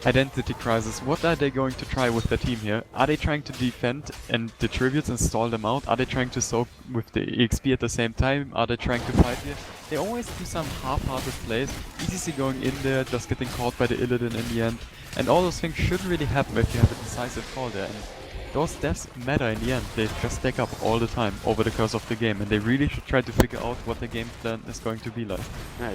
identity crisis. What are they going to try with their team here? Are they trying to defend and the tributes and stall them out? Are they trying to soak with the EXP at the same time? Are they trying to fight here? They always do some half-hearted plays. ETC going in there, just getting caught by the Illidan in the end. And all those things should really happen if you have a decisive call there. And those deaths matter in the end. They just stack up all the time over the course of the game, and they really should try to figure out what the game plan is going to be like.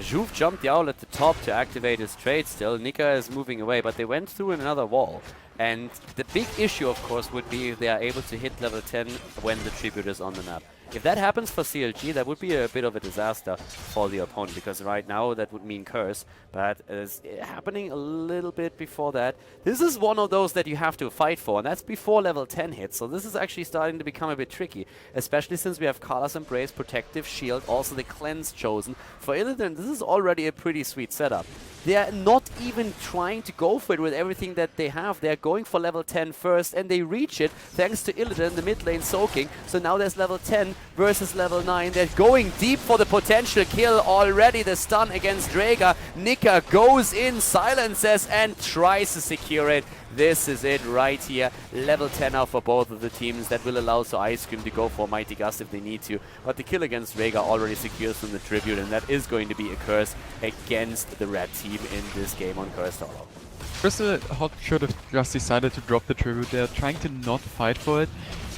Juve jumped the owl at the top to activate his trade still. Nika is moving away, but they went through another wall. And the big issue, of course, would be if they are able to hit level 10 when the tribute is on the map. If that happens for CLG, that would be a bit of a disaster for the opponent, because right now that would mean curse, but it's happening a little bit before that. This is one of those that you have to fight for, and that's before level 10 hits, so this is actually starting to become a bit tricky, especially since we have Karla's Embrace, Protective Shield, also the Cleanse chosen. For Illidan, this is already a pretty sweet setup. They are not even trying to go for it with everything that they have. They are going for level 10 first, and they reach it thanks to Illidan, the mid lane soaking. So now there's level 10 versus level 9. They're going deep for the potential kill already. The stun against Draga. Nika goes in, silences, and tries to secure it. This is it right here. Level 10 now for both of the teams. That will allow so Ice Cream to go for Mighty Gust if they need to. But the kill against Rhaegar already secures from the tribute, and that is going to be a curse against the red team in this game on Cursed Hollow. Crystal Hot should have just decided to drop the tribute. They're trying to not fight for it.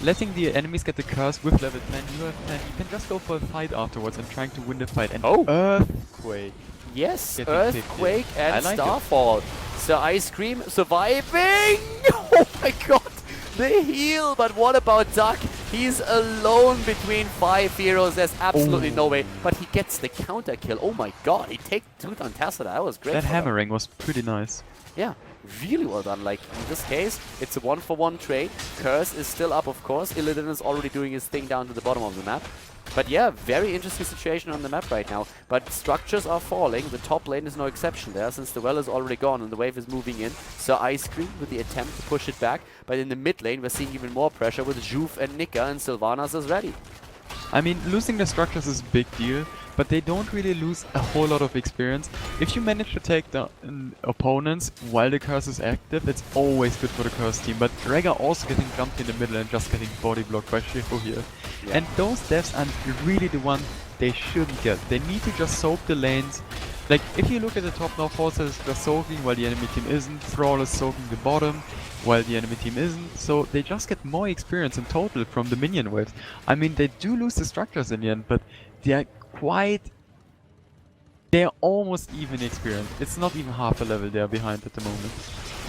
Letting the enemies get the curse with level 10, you have 10. You can just go for a fight afterwards and trying to win the fight. And Earthquake. Yes, Earthquake and Starfall. So Ice Cream surviving! Oh my god! The heal, but what about Duck? He's alone between 5 heroes. There's absolutely no way. But he gets the counter kill. Oh my god, he takes Tooth on Tacita. That was great. That hammering was pretty nice. Yeah, really well done. Like, in this case, it's a 1-for-1 trade. Curse is still up, of course. Illidan is already doing his thing down to the bottom of the map. But yeah, very interesting situation on the map right now. But structures are falling. The top lane is no exception there, since the well is already gone and the wave is moving in. So Ice Cream with the attempt to push it back. But in the mid lane, we're seeing even more pressure with Juve and Nika, and Sylvanas is ready. I mean, losing the structures is a big deal, but they don't really lose a whole lot of experience. If you manage to take down opponents while the curse is active, it's always good for the curse team. But Rhaegar also getting jumped in the middle and just getting body blocked by Shifu here. Yeah. And those deaths are really the one they shouldn't get. They need to just soak the lanes. Like, if you look at the top now, Forza is just soaking while the enemy team isn't. Thrall is soaking the bottom while the enemy team isn't. So they just get more experience in total from the minion waves. I mean, they do lose the structures in the end, but they're almost even experienced. It's not even half a level they're behind at the moment.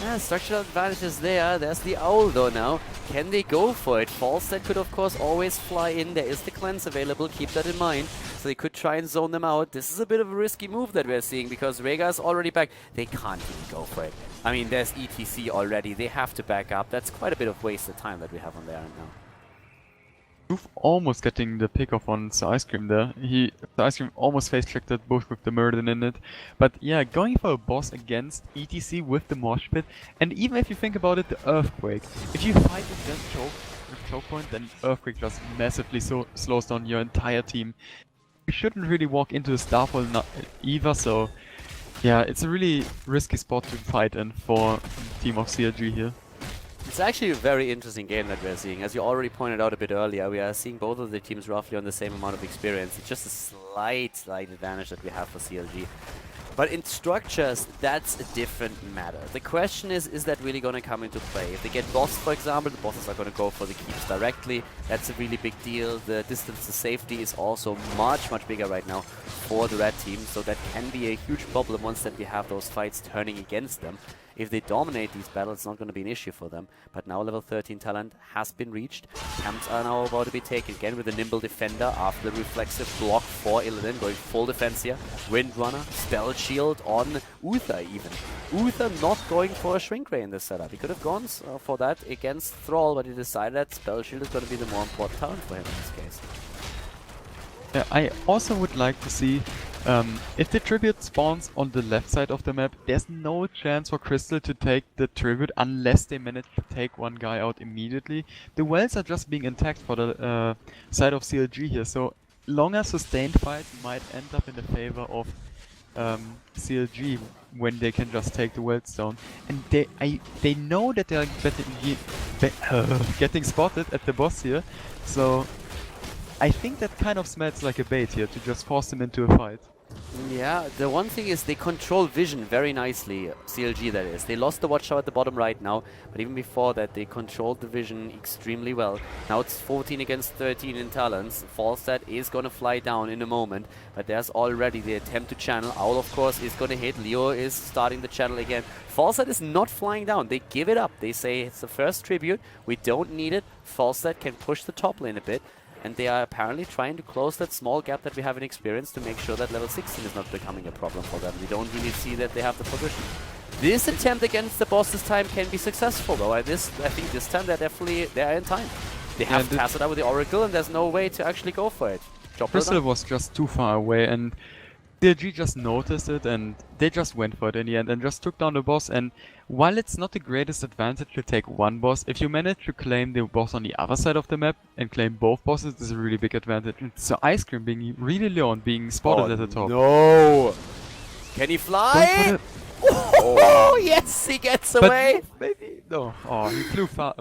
Yeah, structural advantage is there. There's the owl though now. Can they go for it? Falstad could of course always fly in. There is the cleanse available, keep that in mind. So they could try and zone them out. This is a bit of a risky move that we're seeing because Rhaegar is already back. They can't even go for it. I mean, there's ETC already. They have to back up. That's quite a bit of wasted time that we have on there right now. Juve almost getting the pick off on the Ice Cream there. The Ice Cream almost face-checked it, both with the Murden in it. But yeah, going for a boss against ETC with the Mosh Pit, and even if you think about it, the Earthquake. If you fight against choke point, then Earthquake just massively slows down your entire team. You shouldn't really walk into the Starfall either, so yeah, it's a really risky spot to fight in for the team of CLG here. It's actually a very interesting game that we're seeing. As you already pointed out a bit earlier, we are seeing both of the teams roughly on the same amount of experience. It's just a slight advantage that we have for CLG. But in structures, that's a different matter. The question is that really going to come into play? If they get bossed, for example, the bosses are going to go for the keeps directly. That's a really big deal. The distance to safety is also much bigger right now for the red team. So that can be a huge problem once that we have those fights turning against them. if they dominate these battles, it's not going to be an issue for them. But now level 13 talent has been reached. Camps are now about to be taken again with a nimble defender after the reflexive block for Illidan, going full defense here. Windrunner, spell shield on Uther even. Uther not going for a shrink ray in this setup. He could have gone for that against Thrall, but he decided that spell shield is going to be the more important talent for him in this case. Yeah, I also would like to see if the tribute spawns on the left side of the map, there's no chance for Crystal to take the tribute unless they manage to take one guy out immediately. The wells are just being intact for the side of CLG here, so longer sustained fights might end up in the favor of CLG when they can just take the wells down. And they know that they are getting spotted at the boss here, so I think that kind of smells like a bait here to just force them into a fight. Yeah, the one thing is they control vision very nicely, CLG that is. They lost the watchtower at the bottom right now, but even before that they controlled the vision extremely well. Now it's 14 against 13 in talents. Falstad is going to fly down in a moment, but there's already the attempt to channel. Owl of course is going to hit. Leo is starting the channel again. Falstad is not flying down. They give it up. They say it's the first tribute. We don't need it. Falstad can push the top lane a bit. And they are apparently trying to close that small gap that we have in experience to make sure that level 16 is not becoming a problem for them. We don't really see that they have the position. This attempt against the boss this time can be successful though. I think this time they're in time. They have to pass it out with the Oracle and there's no way to actually go for it. Crystal was just too far away and CLG just noticed it and they just went for it in the end and just took down the boss. And while it's not the greatest advantage to take one boss, if you manage to claim the boss on the other side of the map and claim both bosses, this is a really big advantage. So Ice Cream being really low and being spotted at the top. No! Can he fly? Oh, yes, he gets away! Maybe, no. Oh, he flew far.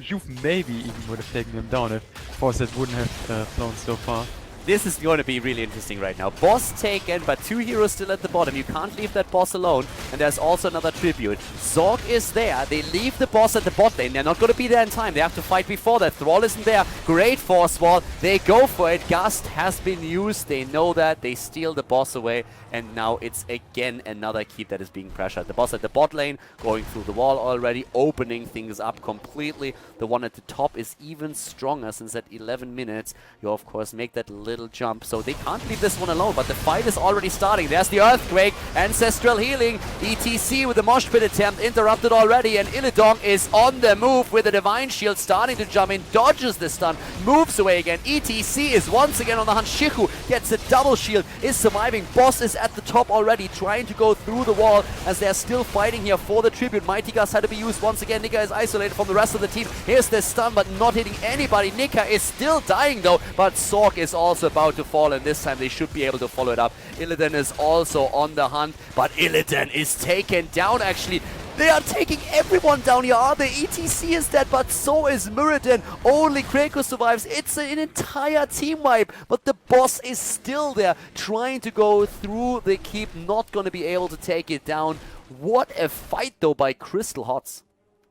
Juve maybe even would have taken him down if Fawcett wouldn't have flown so far. This is going to be really interesting right now. Boss taken, but 2 heroes still at the bottom. You can't leave that boss alone. And there's also another tribute. Zorg is there. They leave the boss at the bot lane. They're not going to be there in time. They have to fight before that. Thrall isn't there. Great force wall. They go for it. Gust has been used. They know that. They steal the boss away. And now it's again another keep that is being pressured. The boss at the bot lane going through the wall already, opening things up completely. The one at the top is even stronger since at 11 minutes. You of course make that little jump, so they can't leave this one alone, but the fight is already starting. There's the Earthquake, Ancestral Healing, ETC with the Mosh Pit attempt interrupted already, and Illidong is on the move with the Divine Shield starting to jump in, dodges the stun, moves away again. ETC is once again on the hunt. Shiku gets a double shield, is surviving. Boss is at the top already, trying to go through the wall as they're still fighting here for the tribute. Mighty Gust had to be used once again. Nika is isolated from the rest of the team. Here's the stun, but not hitting anybody. Nika is still dying though, but Sork is also about to fall, and this time they should be able to follow it up. Illidan is also on the hunt, but Illidan is taken down actually. They are taking everyone down here. The ETC is dead, but so is Muradin. Only Kratos survives. It's an entire team wipe, but the boss is still there, trying to go through the keep, not going to be able to take it down. What a fight though by Crystal Hots.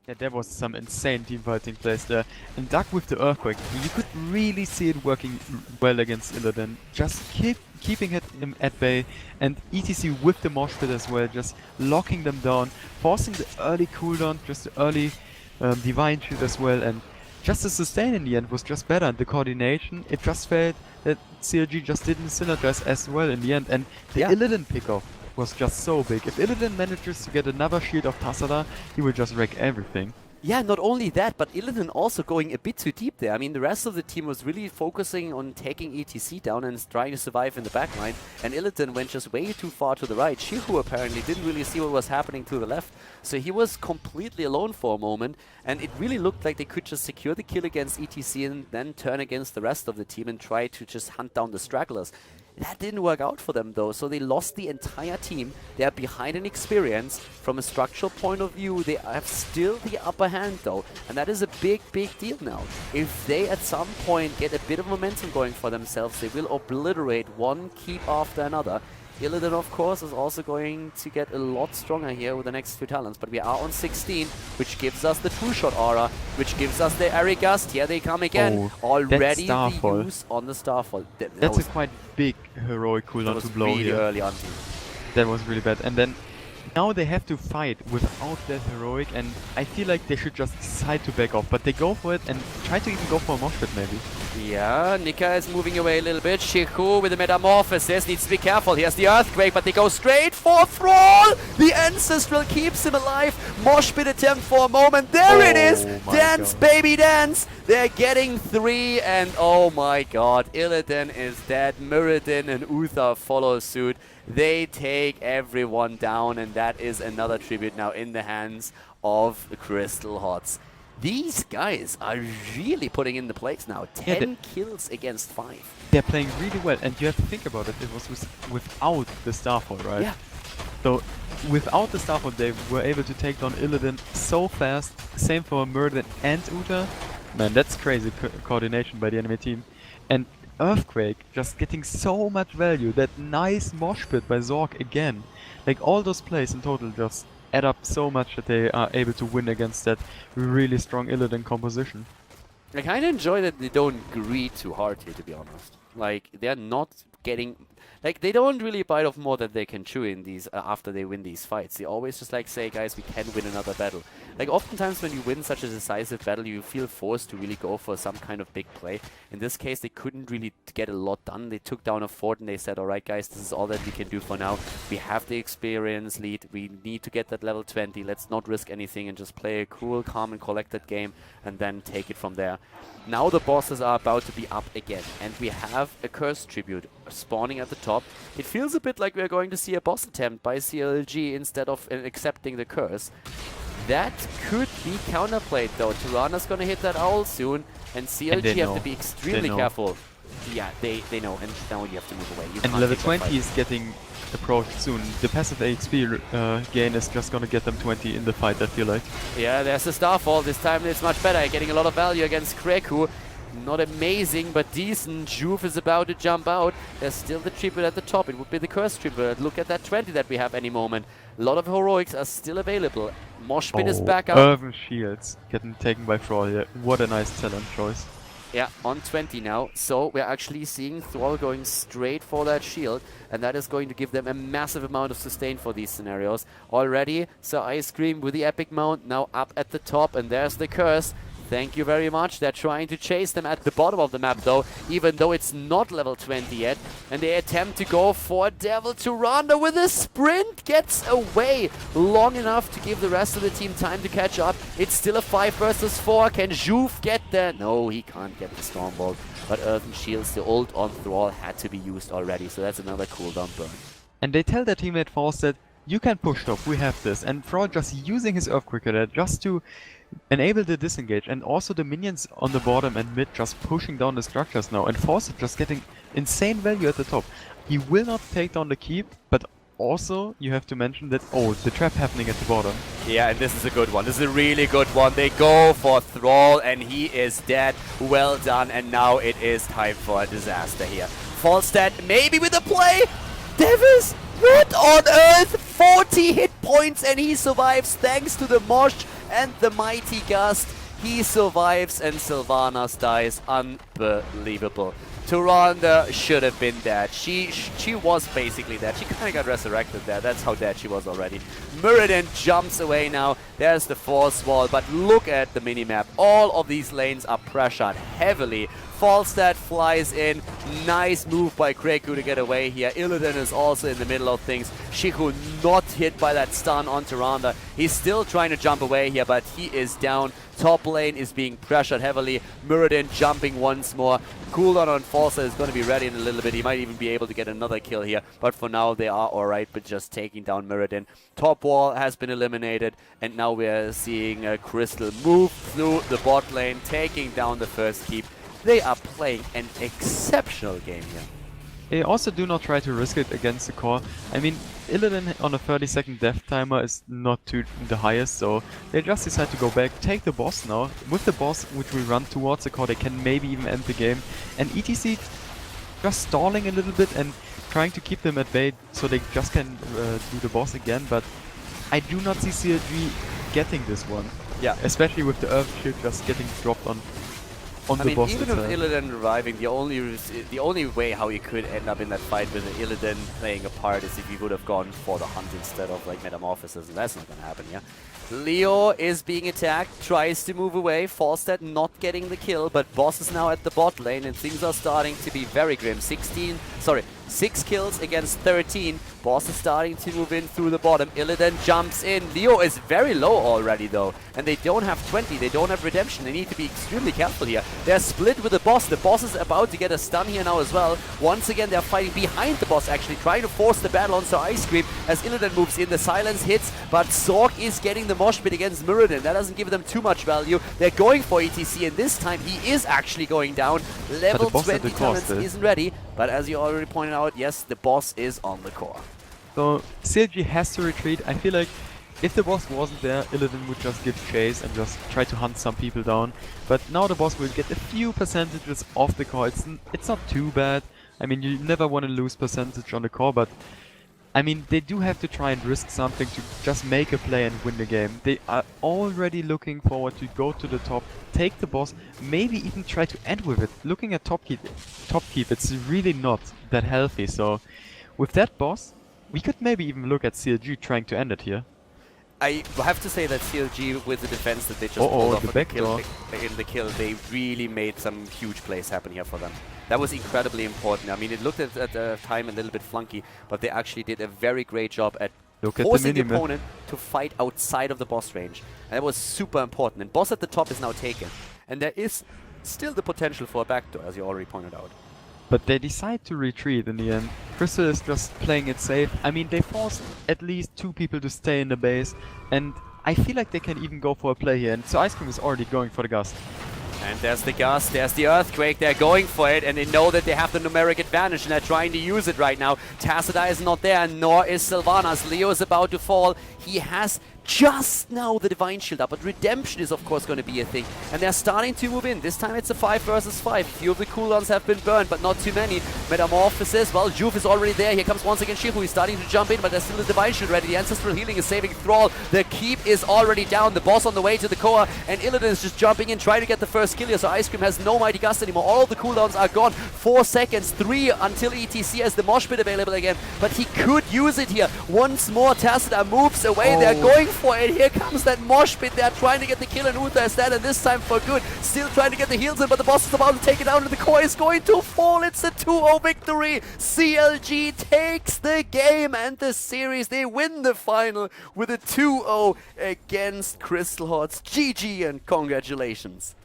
Yeah, there was some insane team fighting place there. And Duck with the Earthquake, you could really see it working well against Illidan. Just keeping him at bay, and ETC with the Mosh Pit as well, just locking them down, forcing the early cooldown, just the early Divine Shield as well, and just the sustain in the end was just better, and the coordination, it just felt that CLG just didn't synergize as well in the end, and the Illidan pickoff was just so big. If Illidan manages to get another shield of Tassadar, he will just wreck everything. Yeah, not only that, but Illidan also going a bit too deep there. I mean, the rest of the team was really focusing on taking ETC down and trying to survive in the backline, and Illidan went just way too far to the right. Shihu apparently didn't really see what was happening to the left, so he was completely alone for a moment, and it really looked like they could just secure the kill against ETC and then turn against the rest of the team and try to just hunt down the stragglers. That didn't work out for them though, so they lost the entire team. They are behind in experience. From a structural point of view, they have still the upper hand though, and that is a big deal now. If they at some point get a bit of momentum going for themselves, they will obliterate one keep after another. Illidan, of course, is also going to get a lot stronger here with the next few talents, but we are on 16, which gives us the true-shot aura, which gives us the Airy Gust. Here they come again. Already the use on the Starfall. That's a quite big heroic cooldown to blow really here. Early on. That was really bad. And then now they have to fight without that heroic, and I feel like they should just decide to back off, but they go for it and try to even go for a mosh pit maybe. Yeah, Nika is moving away a little bit. Shihu with the Metamorphosis needs to be careful. He has the Earthquake, but they go straight for Thrall! The Ancestral keeps him alive. Mosh pit attempt for a moment. There it is! Dance, baby, dance! They're getting 3, and oh my god, Illidan is dead. Muradin and Uther follow suit. They take everyone down, and that is another tribute now in the hands of the Crystal Hots. These guys are really putting in the plays now. 10 kills against 5. They're playing really well, and you have to think about it. It was without the Starfall, right? Yeah. So without the Starfall, they were able to take down Illidan so fast. Same for Muradin and Uther. Man, that's crazy coordination by the enemy team. And Earthquake just getting so much value. That nice mosh pit by Zorg again. Like all those plays in total just add up so much that they are able to win against that really strong Illidan composition. I kind of enjoy that they don't greed too hard here, to be honest. Like, they're not getting... Like, they don't really bite off more than they can chew in these after they win these fights. They always just like say, guys, we can win another battle. Like, oftentimes when you win such a decisive battle, you feel forced to really go for some kind of big play. In this case, they couldn't really get a lot done. They took down a fort and they said, all right, guys, this is all that we can do for now. We have the experience lead. We need to get that level 20. Let's not risk anything and just play a cool, calm, and collected game and then take it from there. Now the bosses are about to be up again, and we have a Curse Tribute spawning at the top. It feels a bit like we're going to see a boss attempt by CLG instead of accepting the curse. That could be counterplayed though. Tirana's gonna hit that owl soon, and CLG have to be extremely careful. Yeah, they know, and now you have to move away. And level 20 is getting approached soon. The passive XP gain is just gonna get them 20 in the fight, I feel like. Yeah, there's the Starfall. This time it's much better. Getting a lot of value against Kreku. Not amazing, but decent. Juve is about to jump out. There's still the tribute at the top. It would be the Curse Tribute. Look at that 20 that we have any moment. A lot of heroics are still available. Mosh pit is back up. Urban Shields getting taken by Thrall here. What a nice talent choice. Yeah, on 20 now. So we're actually seeing Thrall going straight for that shield, and that is going to give them a massive amount of sustain for these scenarios. Already, so Ice Cream with the Epic Mount now up at the top, and there's the curse. Thank you very much. They're trying to chase them at the bottom of the map though, even though it's not level 20 yet. And they attempt to go for Devil Tyrande with a sprint. Gets away long enough to give the rest of the team time to catch up. It's still a 5 versus 4. Can Juve get there? No, he can't get the Stormbolt. But Earthen Shields, the ult on Thrall had to be used already. So that's another cooldown burn. And they tell their teammate Force that you can push top, we have this. And Thrall just using his Earthquake there just to enable the disengage, and also the minions on the bottom and mid just pushing down the structures now, and Fawcett just getting insane value at the top. He will not take down the keep, but also you have to mention that, oh, the trap happening at the bottom. Yeah, and this is a good one. This is a really good one. They go for Thrall, and he is dead. Well done, and now it is time for a disaster here. Falstad maybe with a play. Devis, what on earth? 40 hit points, and he survives thanks to the Mosh and the Mighty Gust. He survives, and Sylvanas dies. Unbelievable. Tyrande should have been dead. She was basically dead. She kind of got resurrected there. That's how dead she was already. Muradin jumps away now. There's the force wall, but look at the minimap. All of these lanes are pressured heavily. Falstad flies in. Nice move by Kreku to get away here. Illidan is also in the middle of things. Shiku not hit by that stun on Tyrande. He's still trying to jump away here, but he is down. Top lane is being pressured heavily. Muradin jumping once more. Cooldown on Falstad is going to be ready in a little bit. He might even be able to get another kill here. But for now, they are alright, but just taking down Muradin. Top wall has been eliminated. And now we're seeing Crystal move through the bot lane, taking down the first keep. They are playing an exceptional game here. They also do not try to risk it against the core. I mean, Illidan on a 30-second death timer is not too the highest, so they just decide to go back, take the boss now. With the boss, which we run towards the core, they can maybe even end the game. And ETC just stalling a little bit and trying to keep them at bay so they just can do the boss again, but I do not see CLG getting this one. Yeah. Especially with the Earth Shield just getting dropped on. on I the mean, boss even itself. with Illidan reviving, the only way how you could end up in that fight with Illidan playing a part is if you would have gone for the hunt instead of like Metamorphosis, and that's not gonna happen, yeah? Leo is being attacked, tries to move away, Falstad not getting the kill, but Boss is now at the bot lane and things are starting to be very grim. 6 kills against 13. Boss is starting to move in through the bottom. Illidan jumps in. Leo is very low already though, and they don't have 20, they don't have Redemption. They need to be extremely careful here. They're split with the boss. The boss is about to get a stun here now as well. Once again, they're fighting behind the boss actually, trying to force the battle onto Ice Cream as Illidan moves in. The silence hits, but Zorg is getting the mosh pit against Mirrodin. That doesn't give them too much value. They're going for ETC, and this time he is actually going down. Level 20 talents isn't ready, but as you already pointed out, yes, the boss is on the core. So CLG has to retreat. I feel like if the boss wasn't there, Illidan would just give chase and just try to hunt some people down. But now the boss will get a few percentages off the core. It's not too bad. I mean, you never want to lose percentage on the core, but I mean, they do have to try and risk something to just make a play and win the game. They are already looking forward to go to the top, take the boss, maybe even try to end with it. Looking at top keep, it's really not that healthy. So with that boss, we could maybe even look at CLG trying to end it here. I have to say that CLG, with the defense that they just pulled off the in the kill, they really made some huge plays happen here for them. That was incredibly important. I mean, it looked at the time a little bit flunky, but they actually did a very great job at forcing the opponent to fight outside of the boss range. And that was super important. And boss at the top is now taken. And there is still the potential for a backdoor, as you already pointed out. But they decide to retreat in the end. Crystal is just playing it safe. I mean, they forced at least 2 people to stay in the base, and I feel like they can even go for a play here. And so Ice Cream is already going for the Gust. And there's the Gust, there's the Earthquake, they're going for it, and they know that they have the numeric advantage, and they're trying to use it right now. Tassadar is not there, nor is Sylvanas. Leo is about to fall. He has just now the Divine Shield up, but Redemption is of course going to be a thing. And they're starting to move in. This time it's a 5 versus 5. Few of the cooldowns have been burned, but not too many. Metamorphosis, well, Juve is already there. Here comes once again Shifu. He's starting to jump in, but there's still the Divine Shield ready. The Ancestral Healing is saving Thrall. The Keep is already down. The boss on the way to the core, and Illidan is just jumping in, trying to get the first kill here. So Ice Cream has no Mighty Gust anymore. All of the cooldowns are gone. 4 seconds, 3 until ETC has the Mosh Pit available again. But he could use it here. Once more, Tassadar moves away. They're going for it. Here comes that mosh pit. They're trying to get the kill, and Uther is dead, and this time for good. Still trying to get the heals in, but the boss is about to take it down, and the core is going to fall. It's a 2-0 victory. CLG takes the game and the series. They win the final with a 2-0 against Crystal Hearts. GG and congratulations.